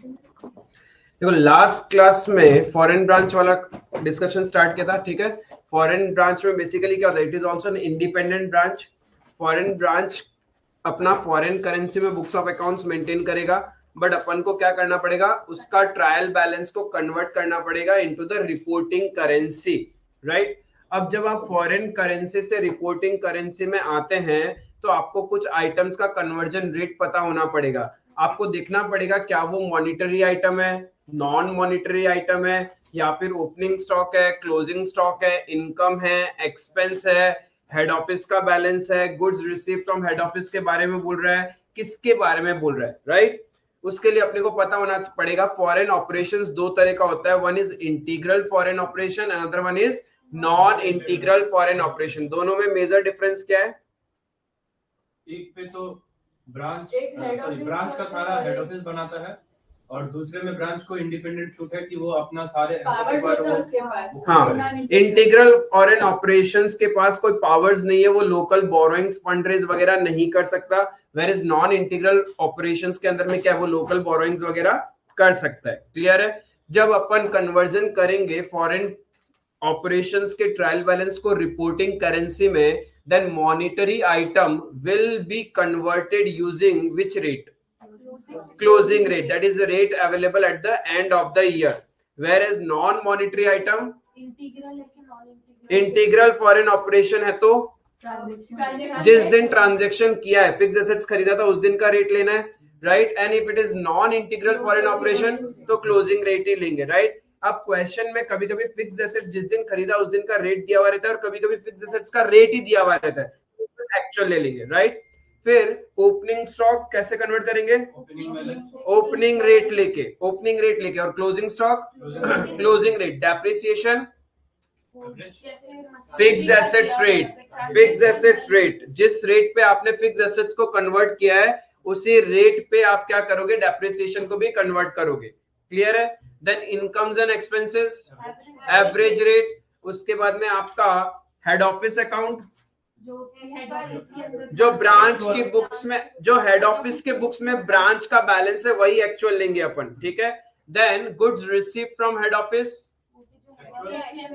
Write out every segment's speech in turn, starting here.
देखो last class में foreign branch वाला डिस्कशन स्टार्ट किया था, ठीक है। फॉरेन ब्रांच में बेसिकली क्या होता है, it is also an independent branch. Foreign branch अपना फॉरेन करेंसी में बुक्स ऑफ अकाउंट्स मेंटेन करेगा, बट अपन को क्या करना पड़ेगा, उसका ट्रायल बैलेंस को कन्वर्ट करना पड़ेगा into the reporting currency, right. अब जब आप फॉरेन करेंसी से रिपोर्टिंग करेंसी में आते हैं तो आपको कुछ आइटम्स का कन्वर्जन रेट पता होना पड़ेगा। आपको देखना पड़ेगा क्या वो मॉनिटरी आइटम है, नॉन मॉनिटरी आइटम है, या फिर ओपनिंग स्टॉक है, क्लोजिंग स्टॉक है, इनकम है, एक्सपेंस है, हेड ऑफिस का बैलेंस है, goods receive from head office के बारे में बोल रहा है, किसके बारे में बोल रहा है, राइट। उसके लिए अपने को पता होना पड़ेगा फॉरेन ऑपरेशंस दो तरह का होता है, one is integral foreign operation, another one is non integral foreign operation. दोनों में मेजर डिफरेंस क्या है? एक पे तो ब्रांच का सारा हेड ऑफिस बनाता है और दूसरे में ब्रांच को इंडिपेंडेंट छूट है कि वो अपना सारे हाँ, इंटीग्रल फॉरेन ऑपरेशंस के पास कोई पावर्स नहीं है, वो लोकल बोरोइंग्स फंड रेज वगैरह नहीं कर सकता। Where is non integral operations के अंदर में क्या है, वो लोकल बोरोइंग्स वगैरह कर सकता है। क्लियर है? जब अपन कन्वर्जन करेंगे फॉरेन ऑपरेशंस के ट्रायल बैलेंस को रिपोर्टिंग करेंसी में, then monetary item will be converted using which rate? Closing rate, that is the rate available at the end of the year. Whereas non monetary item integral foreign operation है तो जिस दिन transaction किया है, fix assets खरीदा था उस दिन का रेट लेना है, right. And if it is non integral foreign operation तो क्लोजिंग रेट ही लेंगे, राइट। अब क्वेश्चन में कभी कभी फिक्स एसेट्स जिस दिन खरीदा उस दिन का रेट दिया हुआ रहता है और कभी कभी फिक्स एसेट्स का रेट ही दिया हुआ रहता है, एक्चुअल ले लेंगे, राइट। फिर ओपनिंग स्टॉक कैसे कन्वर्ट करेंगे? ओपनिंग रेट लेके और closing stock closing rate. Depreciation fix assets rate, जिस रेट पे आपने फिक्स एसेट्स को कन्वर्ट किया है उसी रेट पे आप क्या करोगे, डेप्रिसिएशन को भी कन्वर्ट करोगे। क्लियर है? Then incomes and expenses, average rate. उसके बाद में आपका हेड ऑफिस अकाउंट, जो ब्रांच की बुक्स में, जो हेड ऑफिस के बुक्स में ब्रांच का बैलेंस है वही एक्चुअल लेंगे अपन, ठीक है। Then goods receive from head office,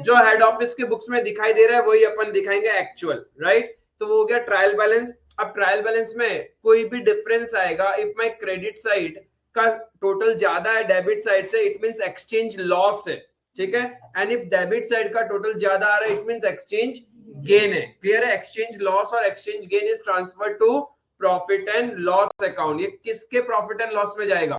जो हेड ऑफिस के बुक्स में दिखाई दे रहा है वही अपन दिखाएंगे एक्चुअल, राइट। तो वो हो गया ट्रायल बैलेंस। अब ट्रायल बैलेंस में कोई भी डिफरेंस आएगा, इफ माय क्रेडिट साइड का टोटल ज्यादा है डेबिट साइड से, इट मींस एक्सचेंज लॉस है, ठीक है। एंड इफ डेबिट साइड का टोटल ज्यादा आ रहा है, इट मींस एक्सचेंज गेन है। क्लियर है? एक्सचेंज लॉस और exchange gain is transfer to profit and loss account. ये किसके प्रॉफिट एंड लॉस में जाएगा?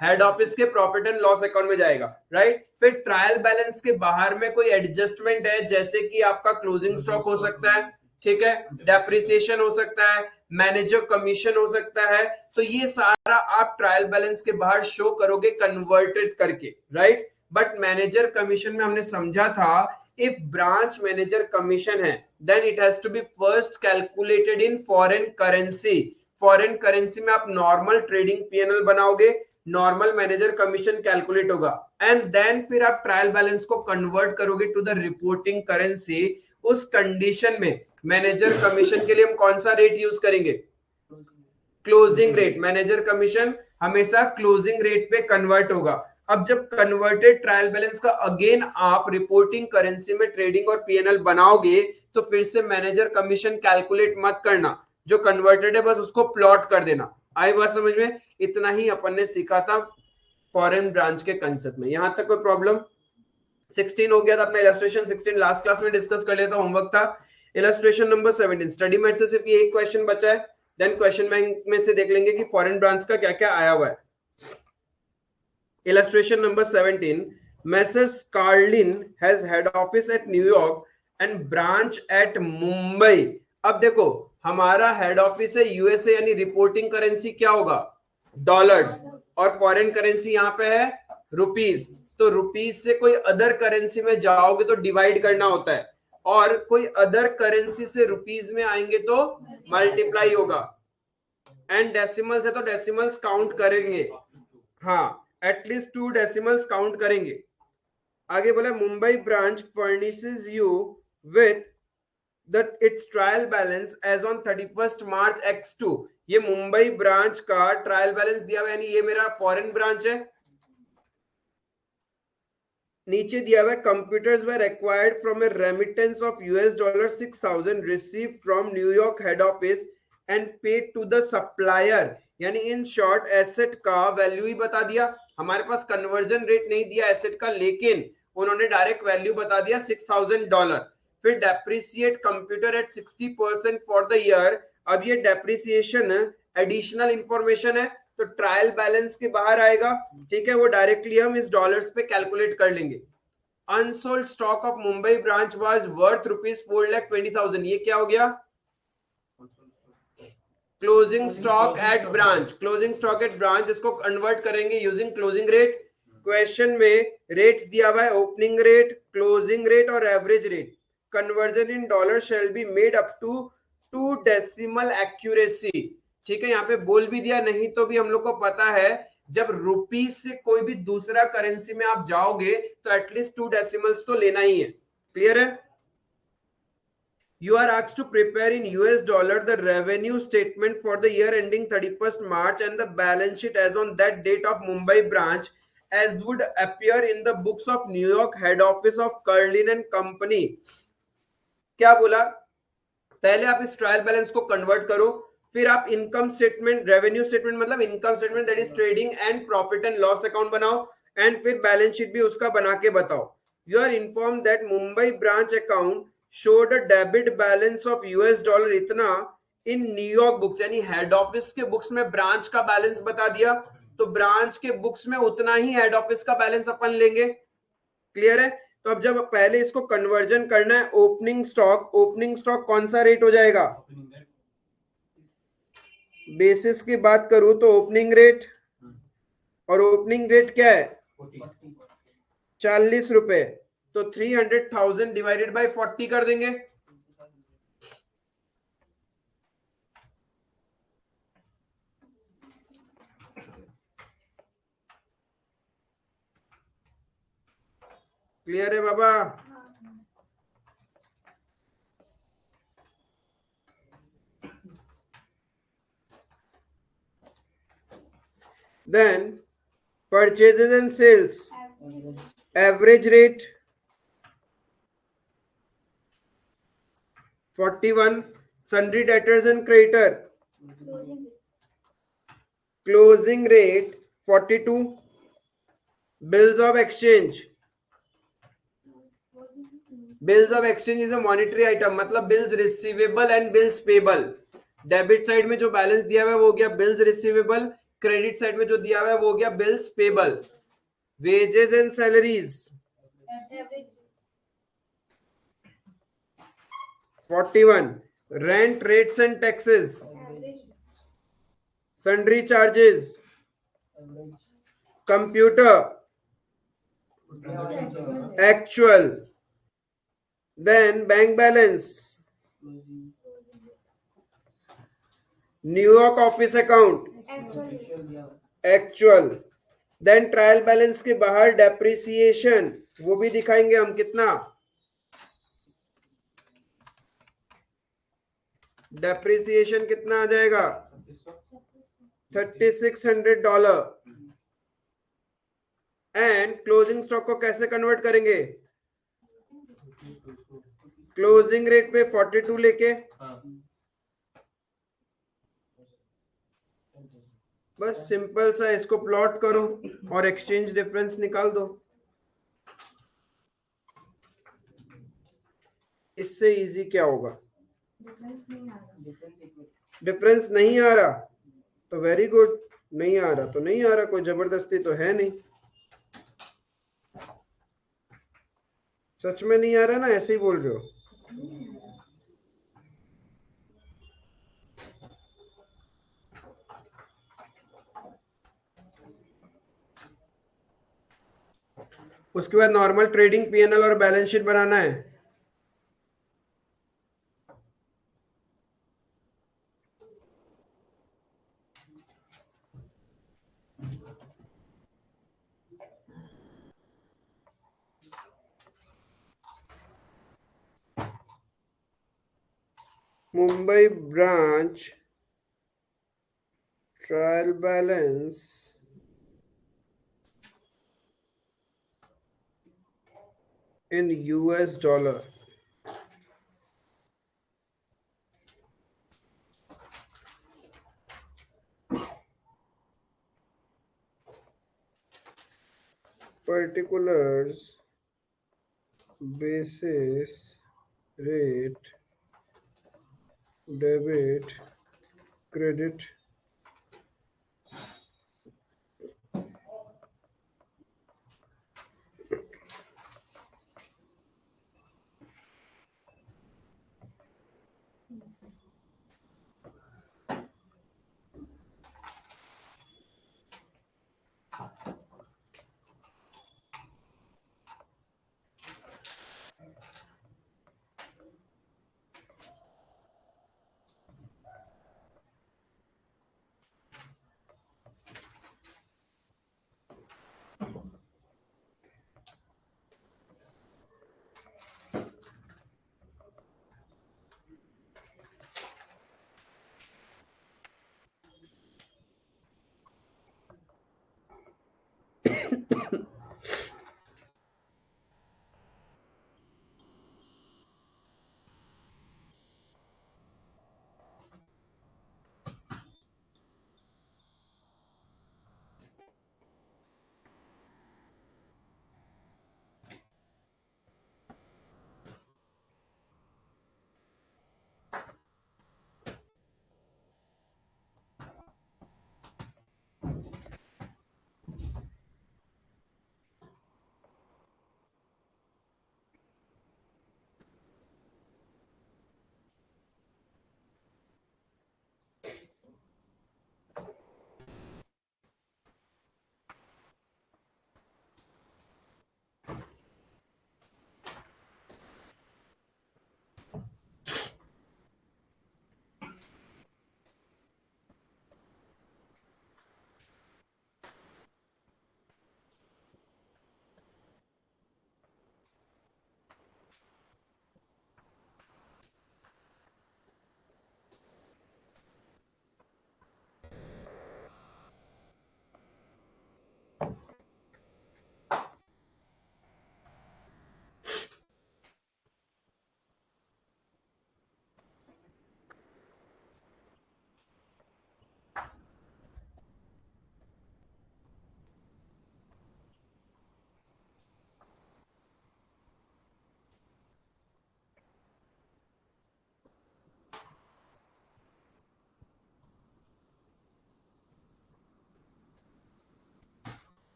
हेड ऑफिस के प्रॉफिट एंड लॉस अकाउंट में जाएगा, राइट। फिर ट्रायल बैलेंस के बाहर में कोई एडजस्टमेंट है, जैसे कि आपका क्लोजिंग स्टॉक हो सकता है, ठीक है, डेप्रिसिएशन हो सकता है, मैनेजर कमीशन हो सकता है, तो ये सारा आप ट्रायल बैलेंस के बाहर शो करोगे कन्वर्टेड करके, राइट। बट मैनेजर कमीशन में हमने समझा था, इफ ब्रांच मैनेजर कमीशन है then it has to be first calculated in foreign currency. Foreign currency में आप नॉर्मल ट्रेडिंग पीएनएल बनाओगे, नॉर्मल मैनेजर कमीशन कैलकुलेट होगा, एंड देन फिर आप ट्रायल बैलेंस को कन्वर्ट करोगे टू द रिपोर्टिंग करेंसी। उस कंडीशन में मैनेजर कमीशन के लिए हम कौन सा रेट यूज करेंगे? Closing rate. मैनेजर कमीशन हमेशा क्लोजिंग रेट पे कन्वर्ट होगा। अब जब कन्वर्टेड ट्रायल बैलेंस का अगेन आप रिपोर्टिंग करेंसी में ट्रेडिंग और पीएनएल बनाओगे तो फिर से मैनेजर कमीशन कैलकुलेट मत करना, जो कन्वर्टेड है बस उसको प्लॉट कर देना। आई बात समझ में? इतना ही अपन ने सीखा था फॉरेन ब्रांच के कंसेप्ट में। यहां तक कोई प्रॉब्लम? 16 हो गया था अपना इलस्ट्रेशन, 16 लास्ट क्लास में डिस्कस कर लिया था, होमवर्क था। इलस्ट्रेशन नंबर 17 स्टडी मैथ से सिर्फ ये एक क्वेश्चन बचा है, देन क्वेश्चन बैंक में से देख लेंगे कि फॉरेन ब्रांच का क्या क्या आया हुआ है। Illustration number 17, Messrs Carlin has head office at New York and branch at Mumbai. अब देखो हमारा हेड ऑफिस है यूएसए, यानी रिपोर्टिंग करेंसी क्या होगा? डॉलर्स, और फॉरेन करेंसी यहाँ पे है रुपीज। तो रुपीज से कोई अदर करेंसी में जाओगे तो डिवाइड करना होता है, और कोई अदर करेंसी से रुपीज में आएंगे तो मल्टीप्लाई होगा। एंड डेसिमल्स है तो डेसिमल्स काउंट करेंगे, हाँ एटलीस्ट 2 डेसिमल्स काउंट करेंगे। आगे बोला Mumbai branch furnishes you with its trial balance as on 31st March X2। ये मुंबई ब्रांच का ट्रायल बैलेंस दिया हुआ, यानी ये मेरा फॉरेन ब्रांच है। नीचे दिया हुआ है computers were acquired from a remittance of $6,000 receive from New York head office and paid to the supplier. यानी इन शॉर्ट एसेट का वैल्यू ही बता दिया, हमारे पास कन्वर्जन रेट नहीं दिया एसेट का, लेकिन उन्होंने डायरेक्ट वैल्यू बता दिया $6,000। फिर depreciate computer eight 60% for the year. अब ये डेप्रिसिएशन एडिशनल इंफॉर्मेशन है, तो ट्रायल बैलेंस के बाहर आएगा, ठीक है, वो डायरेक्टली हम इस डॉलर्स पे कैलकुलेट कर लेंगे। Unsold stock of Mumbai branch was worth ₹4,20,000। ये क्या हो गया? Closing stock at branch. Closing stock at branch, इसको कन्वर्ट करेंगे यूजिंग क्लोजिंग रेट। क्वेश्चन में रेट्स दिया हुआ है, ओपनिंग रेट, क्लोजिंग रेट और average rate. Conversion in dollar shall be made up to 2 decimal accuracy. ठीक है, यहाँ पे बोल भी दिया, नहीं तो भी हम लोग को पता है जब रुपीज से कोई भी दूसरा करेंसी में आप जाओगे तो एटलीस्ट 2 डेसिमल्स तो लेना ही है। क्लियर है? You are asked to prepare in US dollar the revenue statement for the year ending 31st March and the balance sheet as on that date of Mumbai branch as would appear in the books of New York head office of Curlin and Company। क्या बोला? पहले आप इस trial balance को convert करो, फिर आप income statement, revenue statement मतलब income statement that is trading and profit and loss account बनाओ, एंड फिर बैलेंस शीट भी उसका बना के बताओ। You are inform that Mumbai branch account showed a debit balance of $, इतना इन न्यूयॉर्क बुक्स, यानी हेड ऑफिस के बुक्स में ब्रांच का बैलेंस बता दिया, तो ब्रांच के बुक्स में उतना ही हेड ऑफिस का बैलेंस अपन लेंगे। क्लियर है? तो अब जब पहले इसको कन्वर्जन करना है, ओपनिंग स्टॉक, ओपनिंग स्टॉक कौन सा रेट हो जाएगा? बेसिस की बात करूं तो ओपनिंग रेट, और ओपनिंग रेट क्या है? 40 रुपए। तो 300,000 डिवाइडेड बाय 40 कर देंगे। क्लियर है बाबा? Then purchases and sales, average rate 41, sundry debtors and creditor, closing rate 42, bills of exchange, bills of exchange is a monetary item, मतलब bills receivable and bills payable. Debit side में जो balance दिया हुआ है वो हो गया बिल्स रिसीवेबल, क्रेडिट साइड में जो दिया हुआ है वो हो गया bills payable. Wages and salaries 41, rent rates and taxes, sundry charges, computer actual, then bank balance, New York office account actual, then trial balance के बाहर डेप्रिसिएशन, वो भी दिखाएंगे हम कितना। डेप्रिसिएशन कितना आ जाएगा? $3,600। एंड क्लोजिंग स्टॉक को कैसे कन्वर्ट करेंगे? क्लोजिंग रेट पे 42 लेके, बस सिंपल सा इसको प्लॉट करो और एक्सचेंज डिफरेंस निकाल दो। इससे इजी क्या होगा? डिफरेंस नहीं आ रहा तो वेरी गुड, नहीं आ रहा तो नहीं आ रहा, कोई जबरदस्ती तो है नहीं। सच में नहीं आ रहा ना, ऐसे ही बोल रहे हो? उसके बाद नॉर्मल ट्रेडिंग पीएनएल और बैलेंस शीट बनाना है। Mumbai branch trial balance in US dollar. Particulars, basis, rate, debit, credit.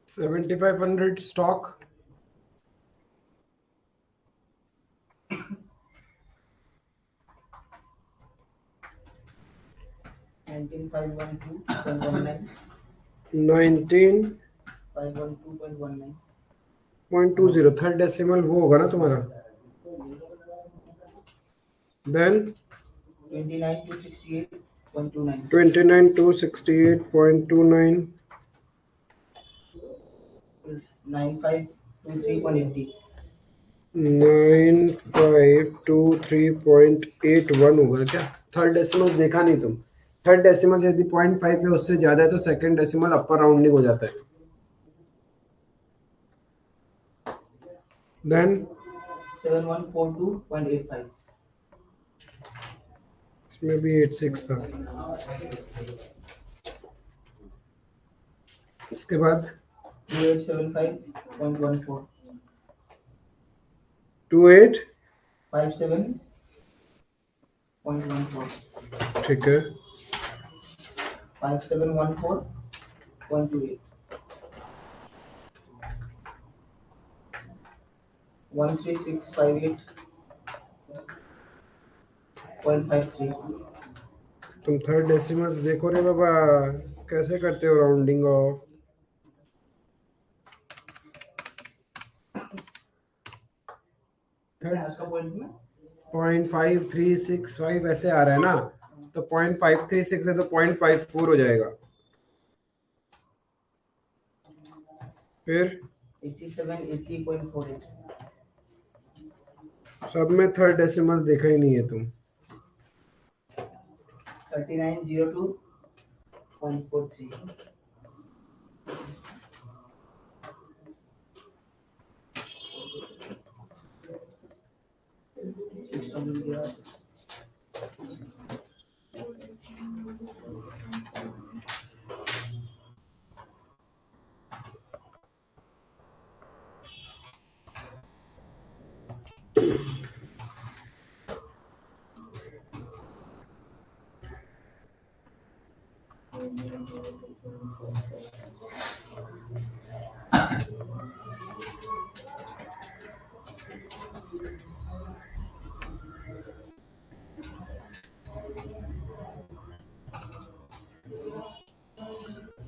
$7,500 stock. $19,512.19. 512.20. Third decimal वो होगा ना तुम्हारा. Then 29,268.29. 29,268.29. 9523.80. 9523.81 होगा क्या. थर्ड डेसिमल देखा नहीं तुम. थर्ड डेसिमल यदि 0.5 है उससे ज्यादा है तो सेकंड डेसिमल अपर राउंडिंग हो जाता है. देन 7142.85. इसमें भी 86 था. इसके बाद 2875.14. 28. 57.14. ठीक है. 5714.28. 13658.53. तुम थर्ड डेसिमल्स देखो रे बाबा, कैसे करते हो राउंडिंग ऑफ. उसका पॉइंट में 0.5365 ऐसे आ रहा है ना, तो 0.536 है तो 0.54 हो जाएगा. फिर 8780.48. सब में थर्ड डेसिमल देखा ही नहीं है तुम. 3902.43.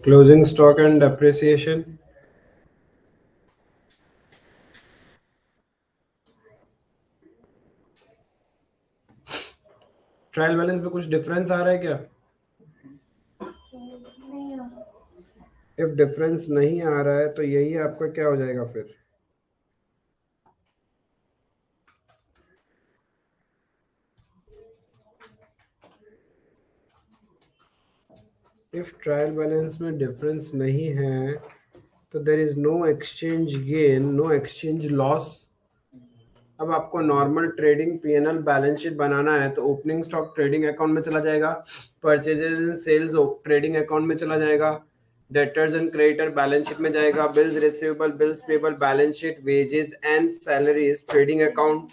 Closing stock and depreciation. Trial balance में कुछ डिफरेंस आ रहा है क्या? इफ डिफरेंस नहीं आ रहा है तो यही आपका क्या हो जाएगा फिर? इफ ट्रायल बैलेंस में डिफरेंस नहीं है तो there is no exchange gain, no exchange loss. अब आपको normal trading PNL balance sheet बनाना है तो ओपनिंग स्टॉक ट्रेडिंग अकाउंट में चला जाएगा, purchases and sales trading account में चला जाएगा, debtors and creditor balance sheet में जाएगा, bills receivable bills payable balance sheet, wages and salaries trading account,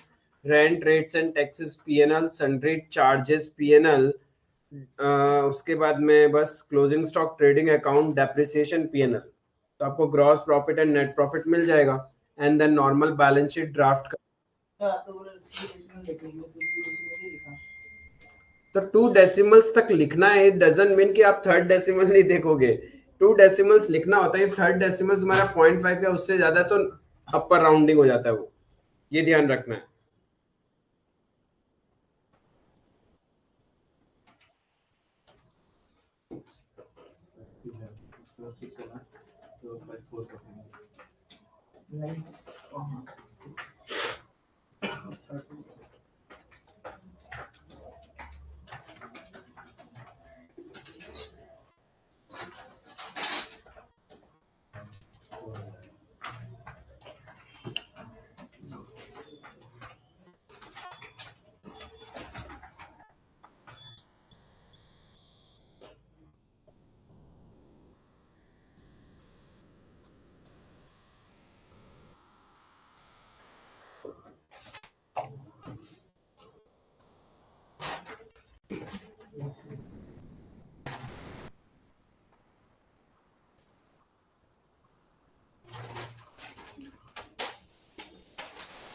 rent rates and taxes PNL, sundry charges PNL, उसके बाद में बस closing stock trading account, depreciation PNL. तो आपको gross profit and net profit मिल जाएगा and then normal balance sheet draft. तो 2 decimals तक लिखना है, इट डजंट मीन कि आप थर्ड डेसिमल नहीं देखोगे. 2 डेसिमल्स लिखना होता है. थर्ड डेसिमल्स हमारा 0.5 या उससे ज्यादा तो अपर राउंडिंग हो जाता है, वो ये ध्यान रखना है.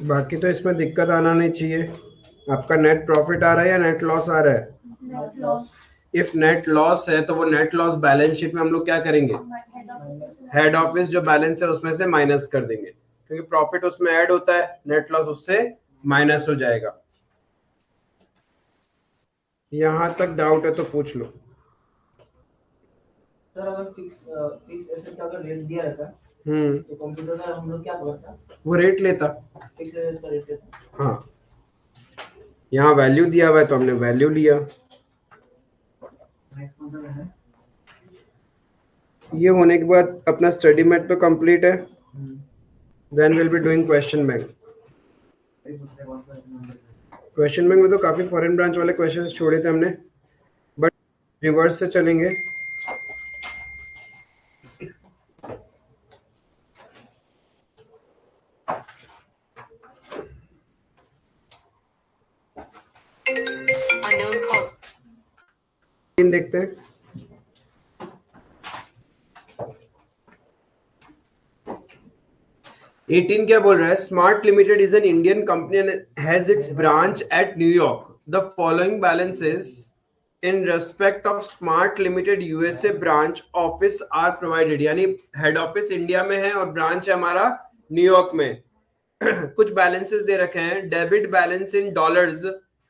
बाकी तो इसमें दिक्कत आना नहीं चाहिए. आपका नेट प्रॉफिट आ रहा है या नेट लॉस आ रहा है? Net loss. If net loss है तो वो नेट लॉस बैलेंस शीट में हम लोग क्या करेंगे? हेड ऑफिस जो बैलेंस है उसमें से माइनस कर देंगे, क्योंकि प्रॉफिट उसमें ऐड होता है, नेट लॉस उससे माइनस हो जाएगा. यहां तक डाउट है तो पूछ लो. सर अगर फिक्स एसेट का अगर रेट दिया रहता तो कंप्यूटर का हम लोग क्या करता? वो रेट लेता. फिक्स एसेट का रेट लेता. हाँ, यहाँ वैल्यू दिया हुआ है तो हमने वैल्यू लिया. ये होने के बाद अपना स्टडी मेट तो कंप्लीट है. Then will be doing question bank. Question bank में तो काफी फॉरेन ब्रांच वाले क्वेश्चंस छोड़े थे हमने, बट रिवर्स से चलेंगे. देखते हैं. एटीन क्या बोल रहा है? Smart limited is an Indian company and has its branch at New York. The following balances in respect of smart limited USA branch office are provided. यानी हेड ऑफिस इंडिया में है और ब्रांच है हमारा न्यूयॉर्क में. कुछ बैलेंसेस दे रखे हैं. Debit balance in dollars,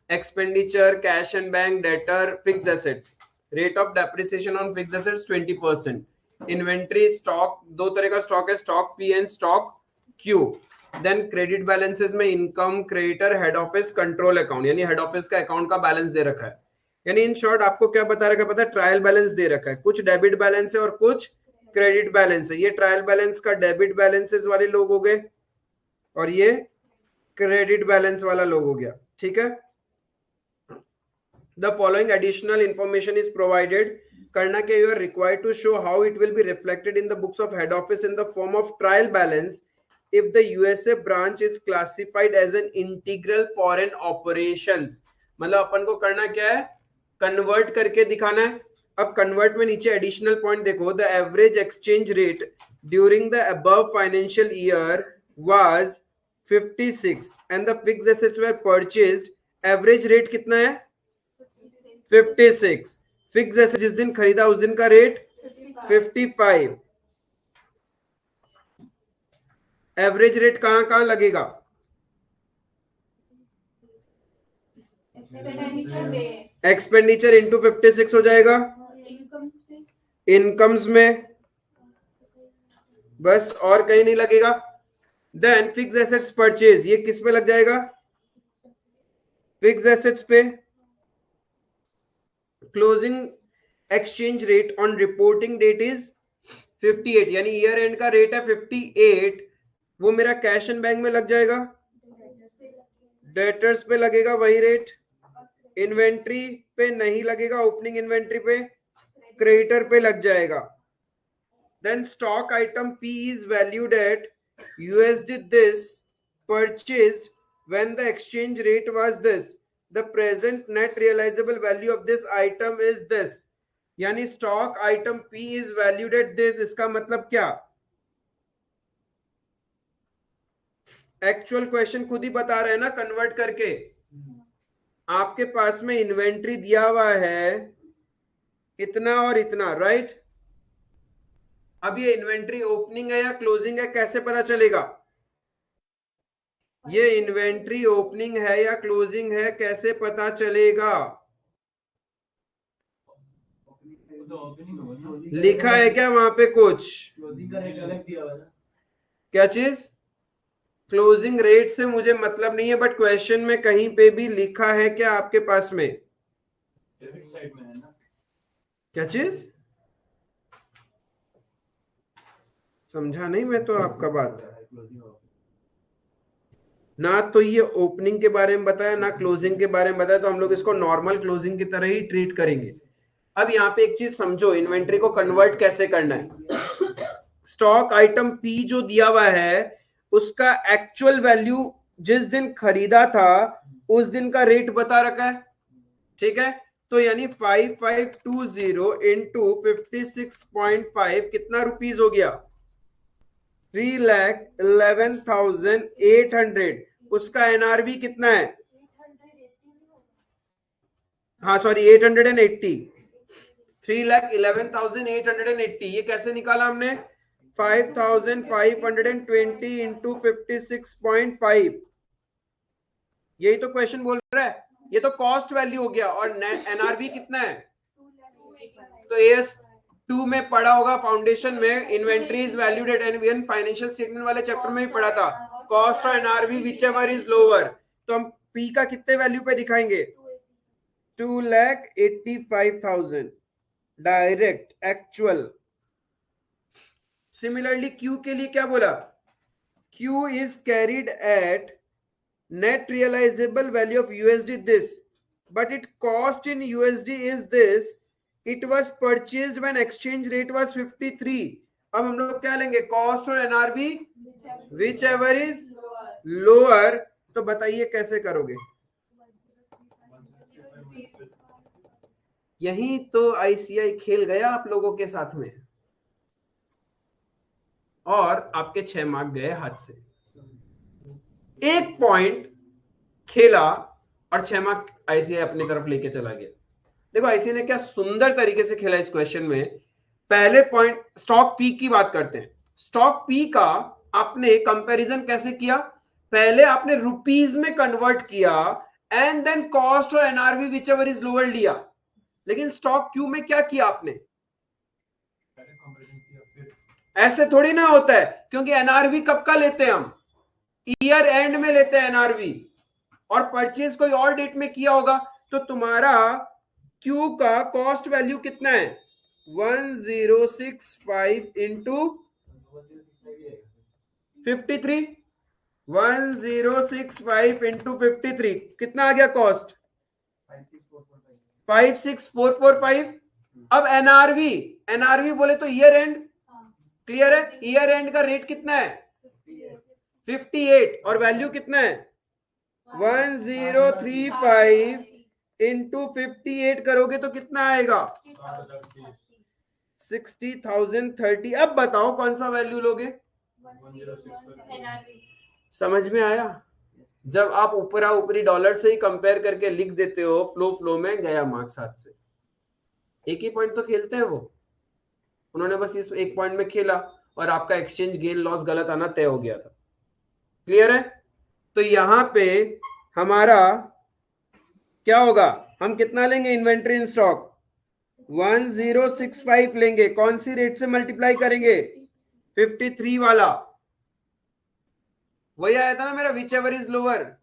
expenditure, cash and bank, debtor, fixed assets. Rate of depreciation on fixed assets 20%. Inventory stock, दो तरह का स्टॉक है, stock P and stock Q. Then credit balances में income, creditor, head office, control account, यानी head office का account का balance दे रखा है। यानी इन शॉर्ट आपको क्या बता रखा है, पता है, ट्रायल बैलेंस दे रखा है, कुछ डेबिट बैलेंस है और कुछ क्रेडिट बैलेंस है। ये ट्रायल बैलेंस का डेबिट बैलेंसेस वाले लोग हो गए और ये क्रेडिट बैलेंस वाला लोग हो गया, ठीक है। The following additional information is provided. करना क्या, you are required to show how it will be reflected in the books of head office in the form of trial balance if the USA branch is classified as an integral foreign operations. मतलब अपन को करना क्या है, convert करके दिखाना है। अब convert में नीचे एडिशनल पॉइंट देखो, the average exchange rate during the above financial year was 56 and the fixed assets were purchased. Average rate कितना है, 56। फिक्स एसेट जिस दिन खरीदा उस दिन का रेट 55। एवरेज रेट कहां कहां लगेगा, एक्सपेंडिचर इंटू 56 हो जाएगा, इनकम्स में, बस और कहीं नहीं लगेगा। देन फिक्स एसेट्स परचेज, ये किस पे लग जाएगा, फिक्स एसेट्स पे। Closing exchange rate on reporting date is 58, यानी ईयर एंड का रेट है 58, वो मेरा कैश एंड बैंक में लग जाएगा, डेटर्स पे लगेगा वही रेट, इन्वेंट्री पे नहीं लगेगा, ओपनिंग इन्वेंट्री पे, क्रेडिटर पे लग जाएगा। Then stock item P is valued at USD this, purchased when the exchange rate was this, the present net realizable value of this item is this, यानी stock item P is valued at this, इसका मतलब क्या, actual question खुद ही बता रहे हैं ना convert करके। आपके पास में इन्वेंट्री दिया हुआ है इतना और इतना, राइट। अब ये इन्वेंट्री ओपनिंग है या क्लोजिंग है, कैसे पता चलेगा, ये इन्वेंट्री ओपनिंग है या क्लोजिंग है, कैसे पता चलेगा, लिखा है क्या वहां पे कुछ, क्लोजिंग का रेट अलग दिया हुआ है, क्या चीज, क्लोजिंग रेट से मुझे मतलब नहीं है, बट क्वेश्चन में कहीं पे भी लिखा है क्या आपके पास में, डेबिट साइड में है ना, क्या चीज, समझा नहीं मैं तो आपका बात, ना तो ये ओपनिंग के बारे में बताया ना क्लोजिंग के बारे में बताया, तो हम लोग इसको नॉर्मल क्लोजिंग की तरह ही ट्रीट करेंगे। अब यहाँ पे एक चीज समझो, इन्वेंट्री को कन्वर्ट कैसे करना है। स्टॉक आइटम P जो दिया हुआ है उसका एक्चुअल वैल्यू जिस दिन खरीदा था उस दिन का रेट बता रखा है, ठीक है। तो यानी 5520 इंटू 56.5 कितना रुपीस हो गया, 3,11,800। उसका एनआरवी कितना है, हाँ सॉरी 880, 3,11,880। ये कैसे निकाला हमने, 5,520 इंटू 56.5, यही तो क्वेश्चन बोल रहा है। ये तो कॉस्ट वैल्यू हो गया और एनआरवी कितना है, तो AS2 में पढ़ा होगा फाउंडेशन में, inventory is valued at an financial statement वाले चैप्टर में भी पढ़ा था, कॉस्ट और एनआरवी व्हिचएवर इज लोअर। तो हम P का कितने वैल्यू पे दिखाएंगे, 2,85,000 डायरेक्ट एक्चुअल। सिमिलरली Q के लिए क्या बोला, Q is carried at net realizable value of USD this, but it cost in USD is this, it was purchased when exchange rate was 53। अब हम लोग क्या लेंगे, कॉस्ट और एनआरवी whichever is lower। तो बताइए कैसे करोगे, यही तो ICI खेल गया आप लोगों के साथ में और आपके 6 मार्क गए हाथ से। एक पॉइंट खेला और 6 मार्क ICI अपनी तरफ लेके चला गया। देखो ICI ने क्या सुंदर तरीके से खेला इस क्वेश्चन में। पहले पॉइंट स्टॉक P की बात करते हैं। स्टॉक P का आपने कंपैरिजन कैसे किया, पहले आपने रुपीज में कन्वर्ट किया एंड देन कॉस्ट और एनआरवी व्हिचएवर इज लोअर लिया। लेकिन स्टॉक Q में क्या किया आपने, ऐसे थोड़ी ना होता है, क्योंकि एनआरवी कब का लेते हैं हम, ईयर एंड में लेते हैं एनआरवी, और परचेज कोई और डेट में किया होगा। तो तुम्हारा क्यू का कॉस्ट वैल्यू कितना है, 1065 इंटू 53, 1065 इंटू 53 कितना आ गया कॉस्ट, 56445। अब एनआरवी, एनआरवी बोले तो ईयर एंड, क्लियर है, ईयर एंड का रेट कितना है 58, और वैल्यू कितना है 1035 इंटू 58 करोगे तो कितना आएगा 60,030। अब बताओ कौन सा वैल्यू लोगे, समझ में आया। जब आप ऊपरा ऊपरी डॉलर से ही कंपेयर करके लिख देते हो फ्लो में, गया मार्क्स हाथ से। एक ही पॉइंट तो खेलते हैं वो, उन्होंने बस इस एक पॉइंट में खेला और आपका एक्सचेंज गेन लॉस गलत आना तय हो गया था। क्लियर है। तो यहां पे हमारा क्या होगा, हम कितना लेंगे इन्वेंट्री इन स्टॉक 1065 लेंगे, कौन सी रेट से मल्टीप्लाई करेंगे 53 वाला, वही आया था ना मेरा, विच एवर इज लोअर,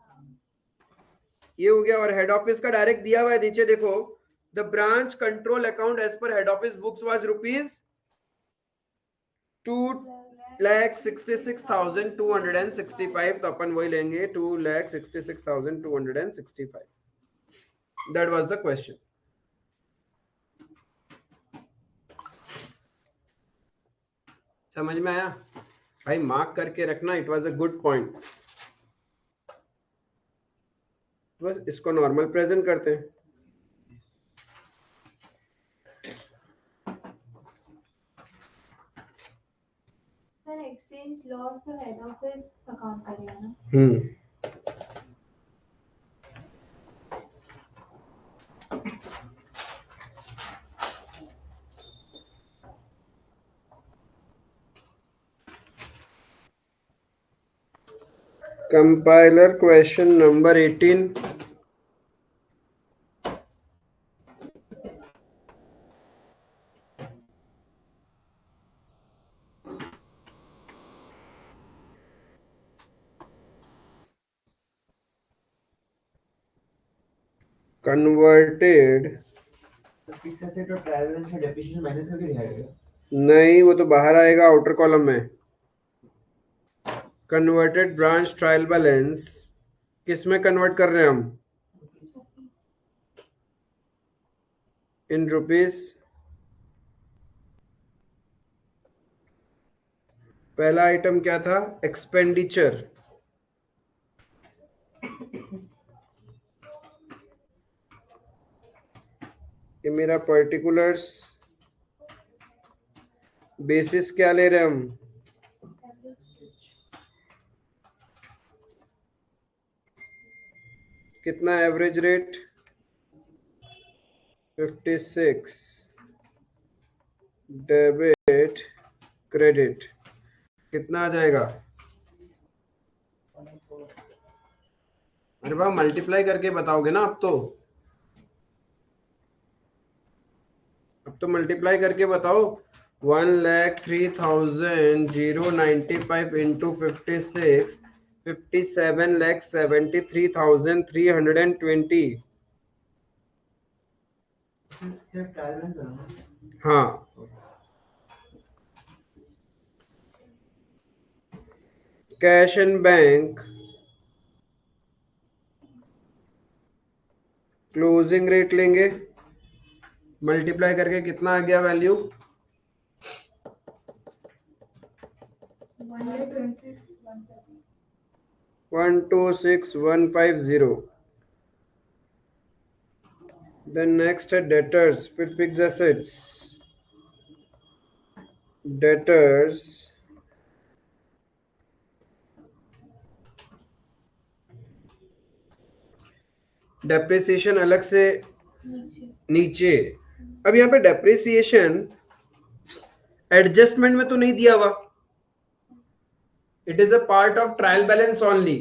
ये हो गया। और हेड ऑफिस का डायरेक्ट दिया हुआ है नीचे देखो, the branch control account as per head office books was rupees 2,66,265, तो अपन वही लेंगे 2,66,265। That was the question. समझ में आया भाई, मार्क करके रखना, it was a good point. बस इसको नॉर्मल प्रेजेंट करते हैं। सर एक्सचेंज लॉस तो हेड ऑफिस अकाउंट करेगा ना। Compiler question number 18. Converted, fix asset और ट्रायल बैलेंस में डेप्रिसिएशन माइनस करके दिखाएगा, नहीं वो तो बाहर आएगा आउटर कॉलम में। कन्वर्टेड ब्रांच ट्रायल बैलेंस किस में कन्वर्ट कर रहे हैं हम, इन रुपीस। पहला आइटम क्या था, एक्सपेंडिचर, ये मेरा पर्टिकुलर्स, बेसिस क्या ले रहे हैं हम, कितना एवरेज रेट 56, डेबिट क्रेडिट कितना आ जाएगा, अरे बाबा मल्टीप्लाई करके बताओगे ना, अब तो मल्टीप्लाई करके बताओ। 1,03,095 इंटू 56, 57,73,320। सिर्फ ट्रायल बैलेंस है ना। हाँ, cash and bank closing rate लेंगे, मल्टीप्लाई करके कितना आ गया वैल्यू 126,150। Then next है debtors, फिर fixed assets, debtors डेप्रिसिएशन अलग से नीचे। अब यहाँ पे डेप्रिसिएशन एडजस्टमेंट में तो नहीं दिया हुआ, it is a part of trial balance only,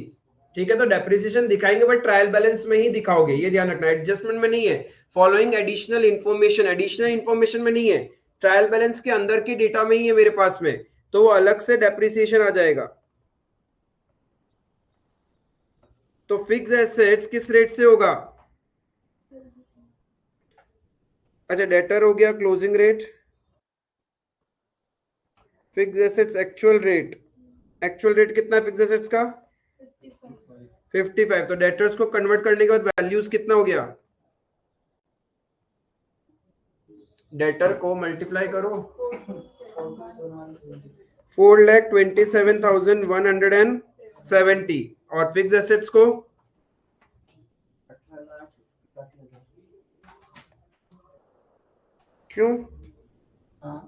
ठीक है। तो डेप्रिसिएशन दिखाएंगे बट ट्रायल बैलेंस में ही दिखाओगे, ये ध्यान रखना, एडजस्टमेंट में नहीं है। फॉलोइंग एडिशनल इंफॉर्मेशन में नहीं है, ट्रायल बैलेंस के अंदर की डेटा में ही है मेरे पास में। तो वो अलग से डेप्रिसिएशन आ जाएगा। तो फिक्स एसेट्स किस रेट से होगा? अच्छा, डेटर हो गया closing rate, fix assets actual rate. Actual rate कितना है फिक्स एसेट्स का? 55। तो डेटर्स को कन्वर्ट करने के बाद वैल्यूज कितना हो गया? डेटर को मल्टीप्लाई करो 4,27,170 और फिक्स एसेट्स को 18,88,000। क्यों? हाँ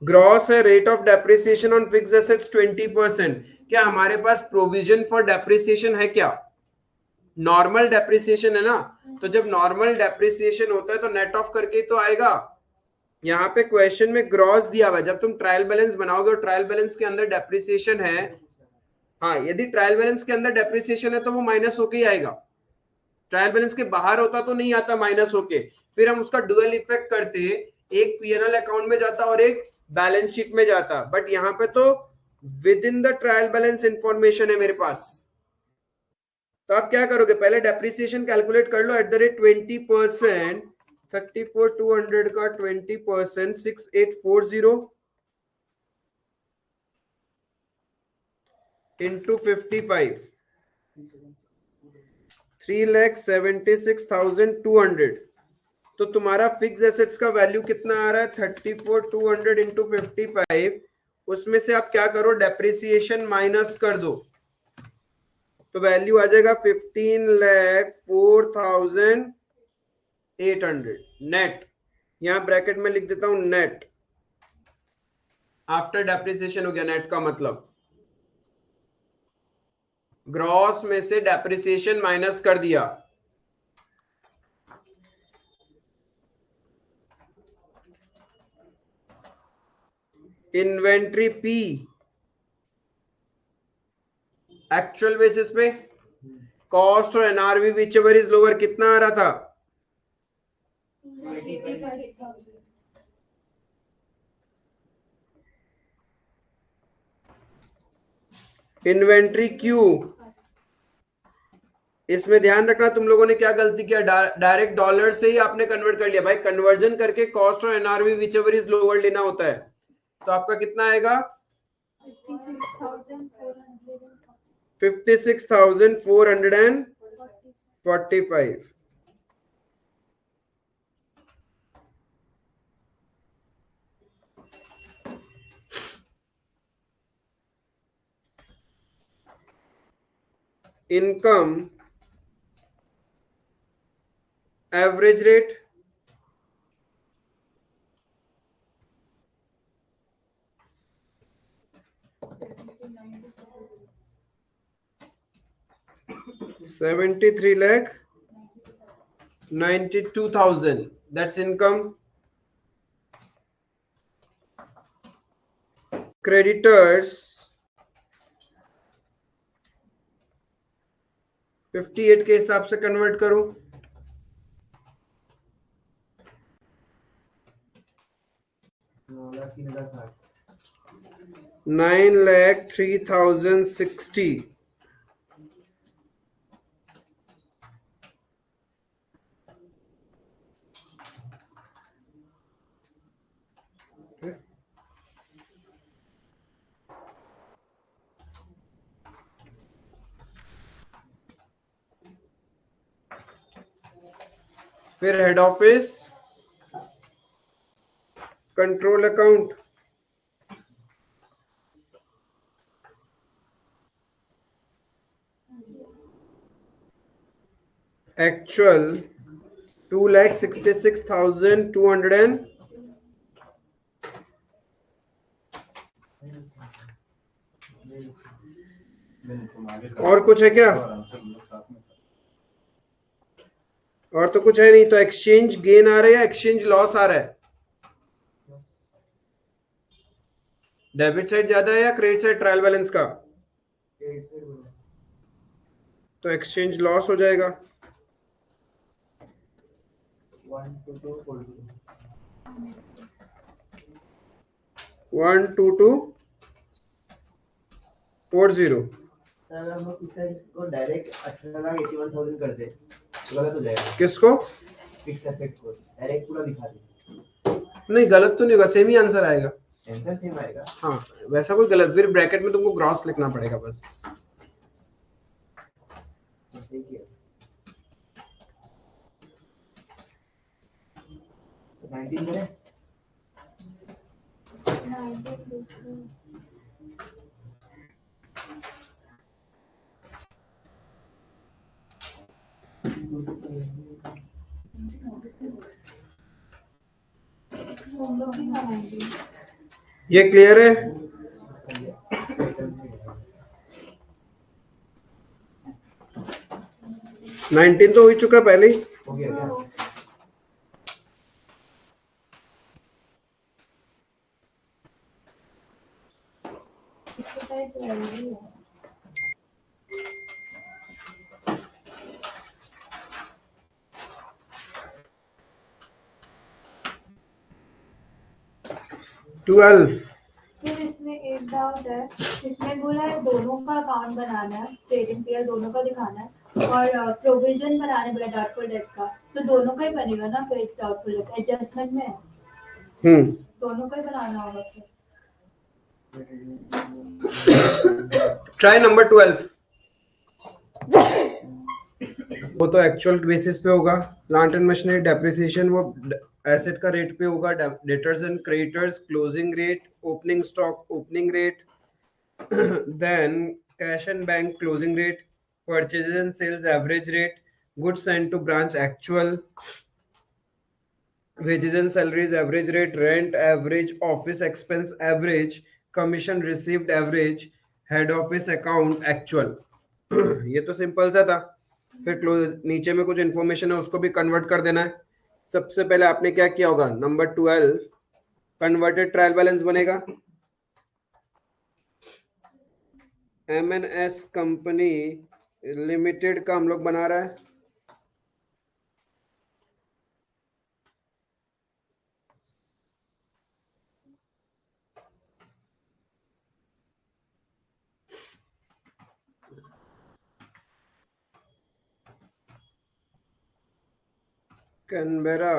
ग्रॉस है rate of depreciation on fix assets 20%। क्या हमारे पास प्रोविजन फॉर डेप्रिसिएशन है क्या? नॉर्मल डेप्रिसिएशन है ना, तो जब नॉर्मल डेप्रिसिएशन होता है तो नेट ऑफ करके तो आएगा। यहाँ पे क्वेश्चन में ग्रॉस दिया हुआ है, जब तुम ट्रायल बैलेंस बनाओगे और ट्रायल बैलेंस के अंदर डेप्रिसिएशन है, हाँ यदि ट्रायल बैलेंस के अंदर डेप्रिसिएशन है तो वो माइनस होके ही आएगा। ट्रायल बैलेंस के बाहर होता तो नहीं आता माइनस होके, फिर हम उसका डुअल इफेक्ट करते, एक पीएनएल अकाउंट में जाता और एक बैलेंस शीट में जाता, बट यहाँ पे तो with in the trial balance information है मेरे पास। तो आप क्या करोगे, पहले डेप्रिसिएशन कैलकुलेट कर लो एट द रेट 20%, 34,200 का 20% 6840 इंटू 55, 3,76,200। तो तुम्हारा फिक्स एसेट्स का वैल्यू कितना आ रहा है? 34,200 इंटू 55। उसमें से आप क्या करो, डेप्रिसिएशन माइनस कर दो, तो वैल्यू आ जाएगा 15,04,800 नेट। यहां ब्रैकेट में लिख देता हूं नेट, आफ्टर डेप्रिसिएशन हो गया नेट का मतलब। ग्रॉस में से डेप्रिसिएशन माइनस कर दिया। इन्वेंट्री पी एक्चुअल बेसिस पे कॉस्ट और NRV which ever is lower कितना आ रहा था? इन्वेंट्री क्यू, इसमें ध्यान रखना तुम लोगों ने क्या गलती किया, डायरेक्ट डॉलर से ही आपने कन्वर्ट कर लिया। भाई कन्वर्जन करके कॉस्ट और NRV which ever is lower लेना होता है। तो आपका कितना आएगा? 56,445। Income average rate, $73,92,000, that's income. Creditors 58 के हिसाब से कन्वर्ट करो, 9,03,060। फिर head office control account, actual 2,66,200 और कुछ है क्या? और तो कुछ है नहीं। तो एक्सचेंज गेन आ रहा है या एक्सचेंज लॉस आ रहा है? डेबिट साइड ज्यादा है या क्रेडिट साइड ट्रायल बैलेंस का? तो एक्सचेंज लॉस हो जाएगा। 12240 12240। अगर हम लोग फिक्स एसेट को डायरेक्ट 18,81,000 कर दे तो गलत हो जाएगा। किसको? फिक्स एसेट को डायरेक्ट पूरा दिखा दे। नहीं गलत तो नहीं होगा, सेम ही आंसर आएगा। आंसर सेम आएगा। हाँ वैसा कोई गलत, फिर ब्रैकेट में तुमको ग्रॉस लिखना पड़ेगा बस। देखिए 19 में 19 ये क्लियर है? नाइनटीन तो हो ही चुका पहले ही। हो गया क्या? फिर इसमें एक डाउट है, इसमें बोला है दोनों का अकाउंट बनाना है, ट्रेडिंग पीरियड दोनों का दिखाना है, और प्रोविजन बनाने बोला डाउटफुल डेट का, तो दोनों का ही बनेगा ना फिर डाउटफुल डेट एडजस्टमेंट में? दोनों का ही बनाना होगा फिर। Try number 12। वो तो एक्चुअल बेसिस पे होगा। प्लांट एंड मशीनरी डेप्रिसिएशन वो एसेट का रेट पे होगा। Debtors and creditors closing rate, opening stock opening rate, then cash and bank closing rate, purchases and sales average rate, goods sent to branch actual, wages and salaries average rate, rent average, office expense average, commission received average, head office account actual। ये तो simple सा था। फिर close नीचे में कुछ information है उसको भी कन्वर्ट कर देना है। सबसे पहले आपने क्या किया होगा, नंबर 12 कन्वर्टेड ट्रायल बैलेंस बनेगा। M&S कंपनी लिमिटेड का हम लोग बना रहा है। Canberra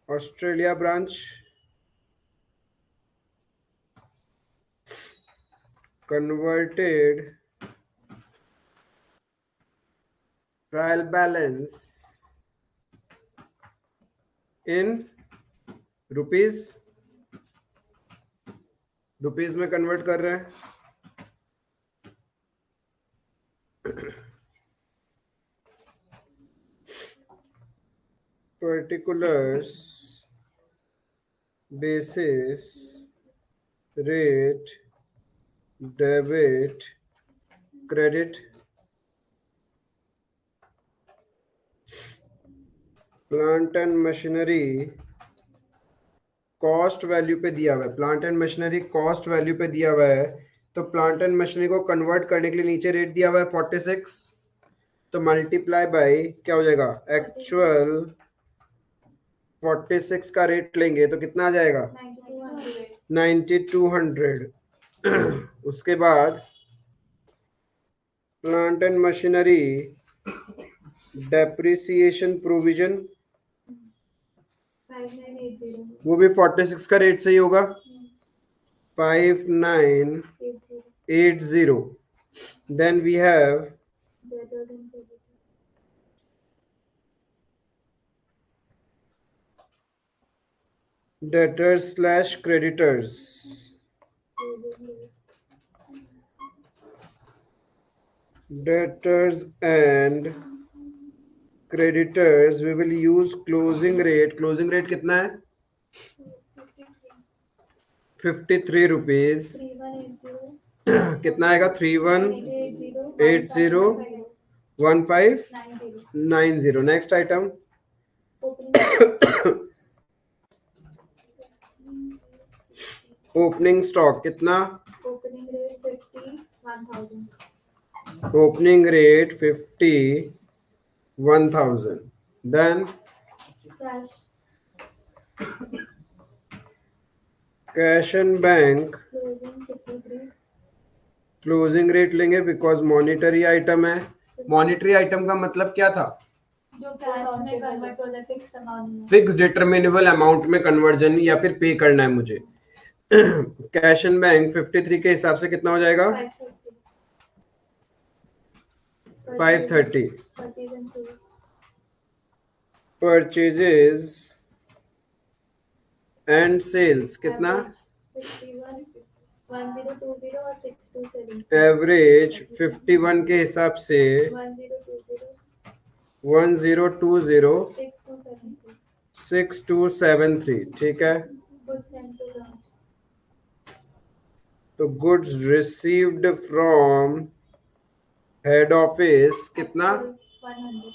Australia branch, converted trial balance in rupees, rupees में कन्वर्ट कर रहे हैं। Particulars basis rate debit credit, plant and machinery cost value पे दिया हुआ है। Plant and machinery cost value पे दिया हुआ है, तो प्लांट एंड मशीनरी को कन्वर्ट करने के लिए नीचे रेट दिया हुआ है 46, तो मल्टीप्लाई बाय क्या हो जाएगा, एक्चुअल 46 का रेट लेंगे तो कितना आ जाएगा, 9200। उसके बाद plant and machinery depreciation provision, 5980 वो भी 46 का रेट से ही होगा, 5980। Then we have debtors slash creditors, debtors and creditors we will use closing rate। closing rate कितना है, 53 रुपीज। कितना आएगा, 31801590। नेक्स्ट आइटम ओपनिंग स्टॉक कितना, opening rate 51,000, opening rate 51,000। Then cash cash and bank closing 53 closing rate लेंगे because monetary item है। Monetary item का मतलब क्या था? जो कैश में कन्वर्ट हो जाए फिक्स अमाउंट में, फिक्स डिटरमिनेबल अमाउंट में कन्वर्जन या फिर पे करना है मुझे। कैश एंड बैंक 53 के हिसाब से कितना हो जाएगा? 530। परचेजेस एंड सेल्स कितना? 1020 और 627 एवरेज 51 के हिसाब से 1020 6273। ठीक है, तो goods received from head office कितना? 100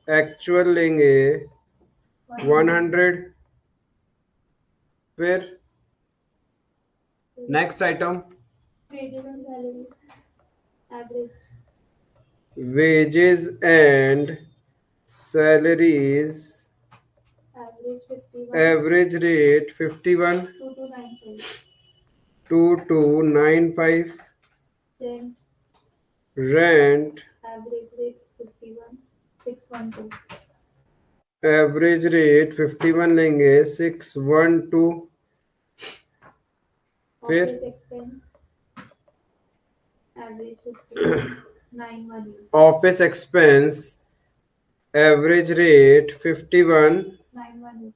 एक्चुअल लेंगे 100। फिर next item wages and salaries wages and salaries average 51 average rate 51 2295 2295। then rent average rate 51 612 average rate 51 लेंगे 612। फिर office expense average 51 918 office expense average rate 51 918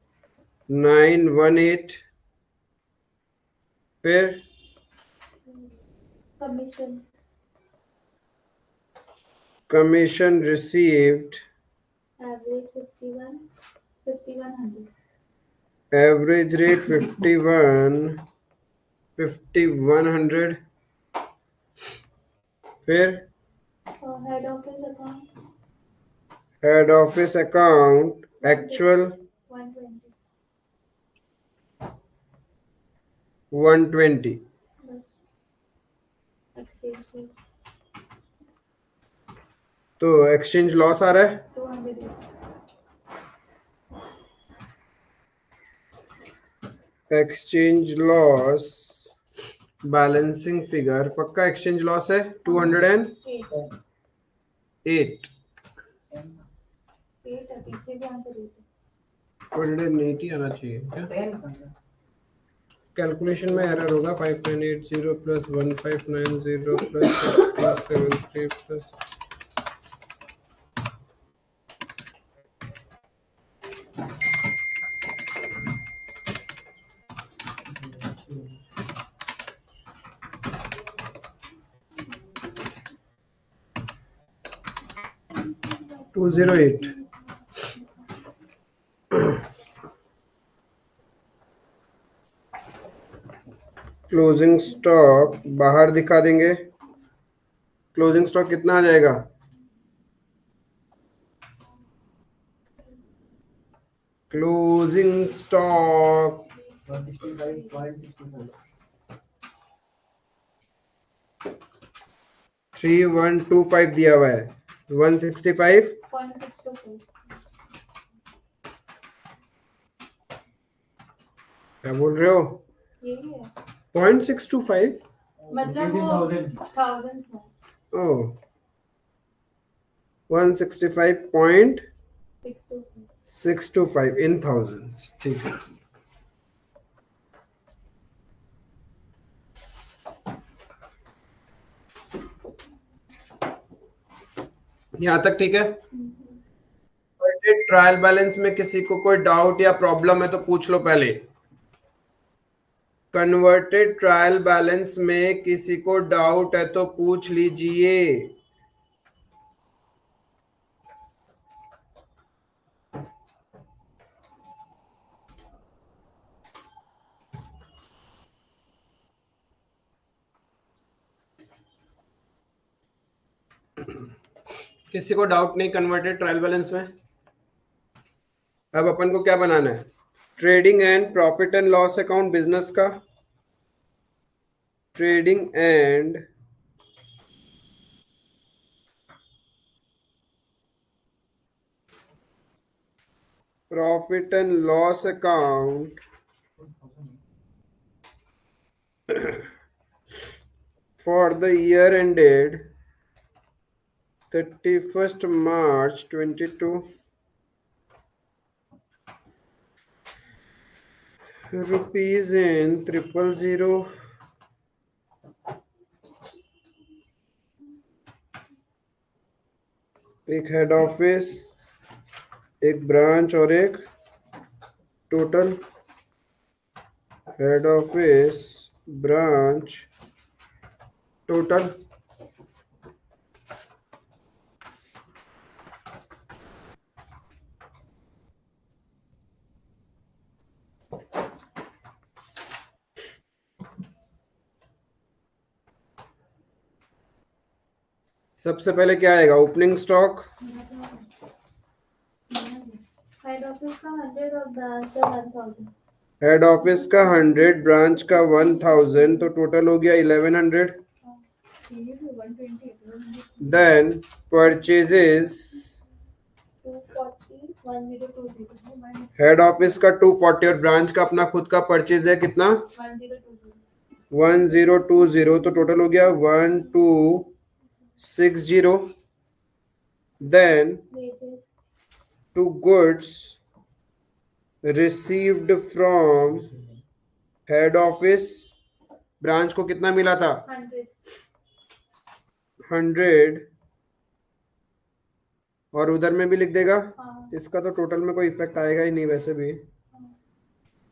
918। फिर commission commission received average 51 5100 average rate 5100। फिर head office account head office account actual 120 120। बस exchange rate तो exchange loss आ रहा है 208 exchange loss balancing figure पक्का exchange loss है 208। 8 पीछे भी आंसर देते 280 आना चाहिए क्या? कैलकुलेशन में एरर होगा। 5980 plus 1590 plus 1673 plus 208। Closing stock बाहर दिखा देंगे। क्लोजिंग स्टॉक कितना आ जाएगा? क्लोजिंग स्टॉक 165.64 3125 दिया हुआ है 165। 0.624 क्या बोल रहे हो? यही है 0.625। मतलब वो thousands में ओह 165.625 624 इन थाउजेंड्स। ठीक है, यहाँ तक ठीक है। ट्रायल बैलेंस में किसी को कोई डाउट या प्रॉब्लम है तो पूछ लो पहले। कन्वर्टेड ट्रायल बैलेंस में किसी को डाउट है तो पूछ लीजिए। किसी को डाउट नहीं कन्वर्टेड ट्रायल बैलेंस में? अब अपन को क्या बनाना है? Trading and profit and loss account business का। Trading and profit and loss account For the year ended 31st March 22, rupees in 000, एक हेड ऑफिस, एक ब्रांच और एक total. Head office, branch, total. सबसे पहले क्या आएगा? Opening stock. हेड ऑफिस का 100 और ब्रांच का 1000। हेड ऑफिस का 100, ब्रांच का 1000, तो टोटल हो गया 1100। Then purchases, 240 1020। हेड ऑफिस का 240 और ब्रांच का अपना खुद का परचेज है कितना? 1020, तो टोटल हो गया 1260। Then wages to goods received from head office, branch को कितना मिला था? 100, और उधर में भी लिख देगा। हाँ। इसका तो टोटल में कोई इफेक्ट आएगा ही नहीं वैसे भी।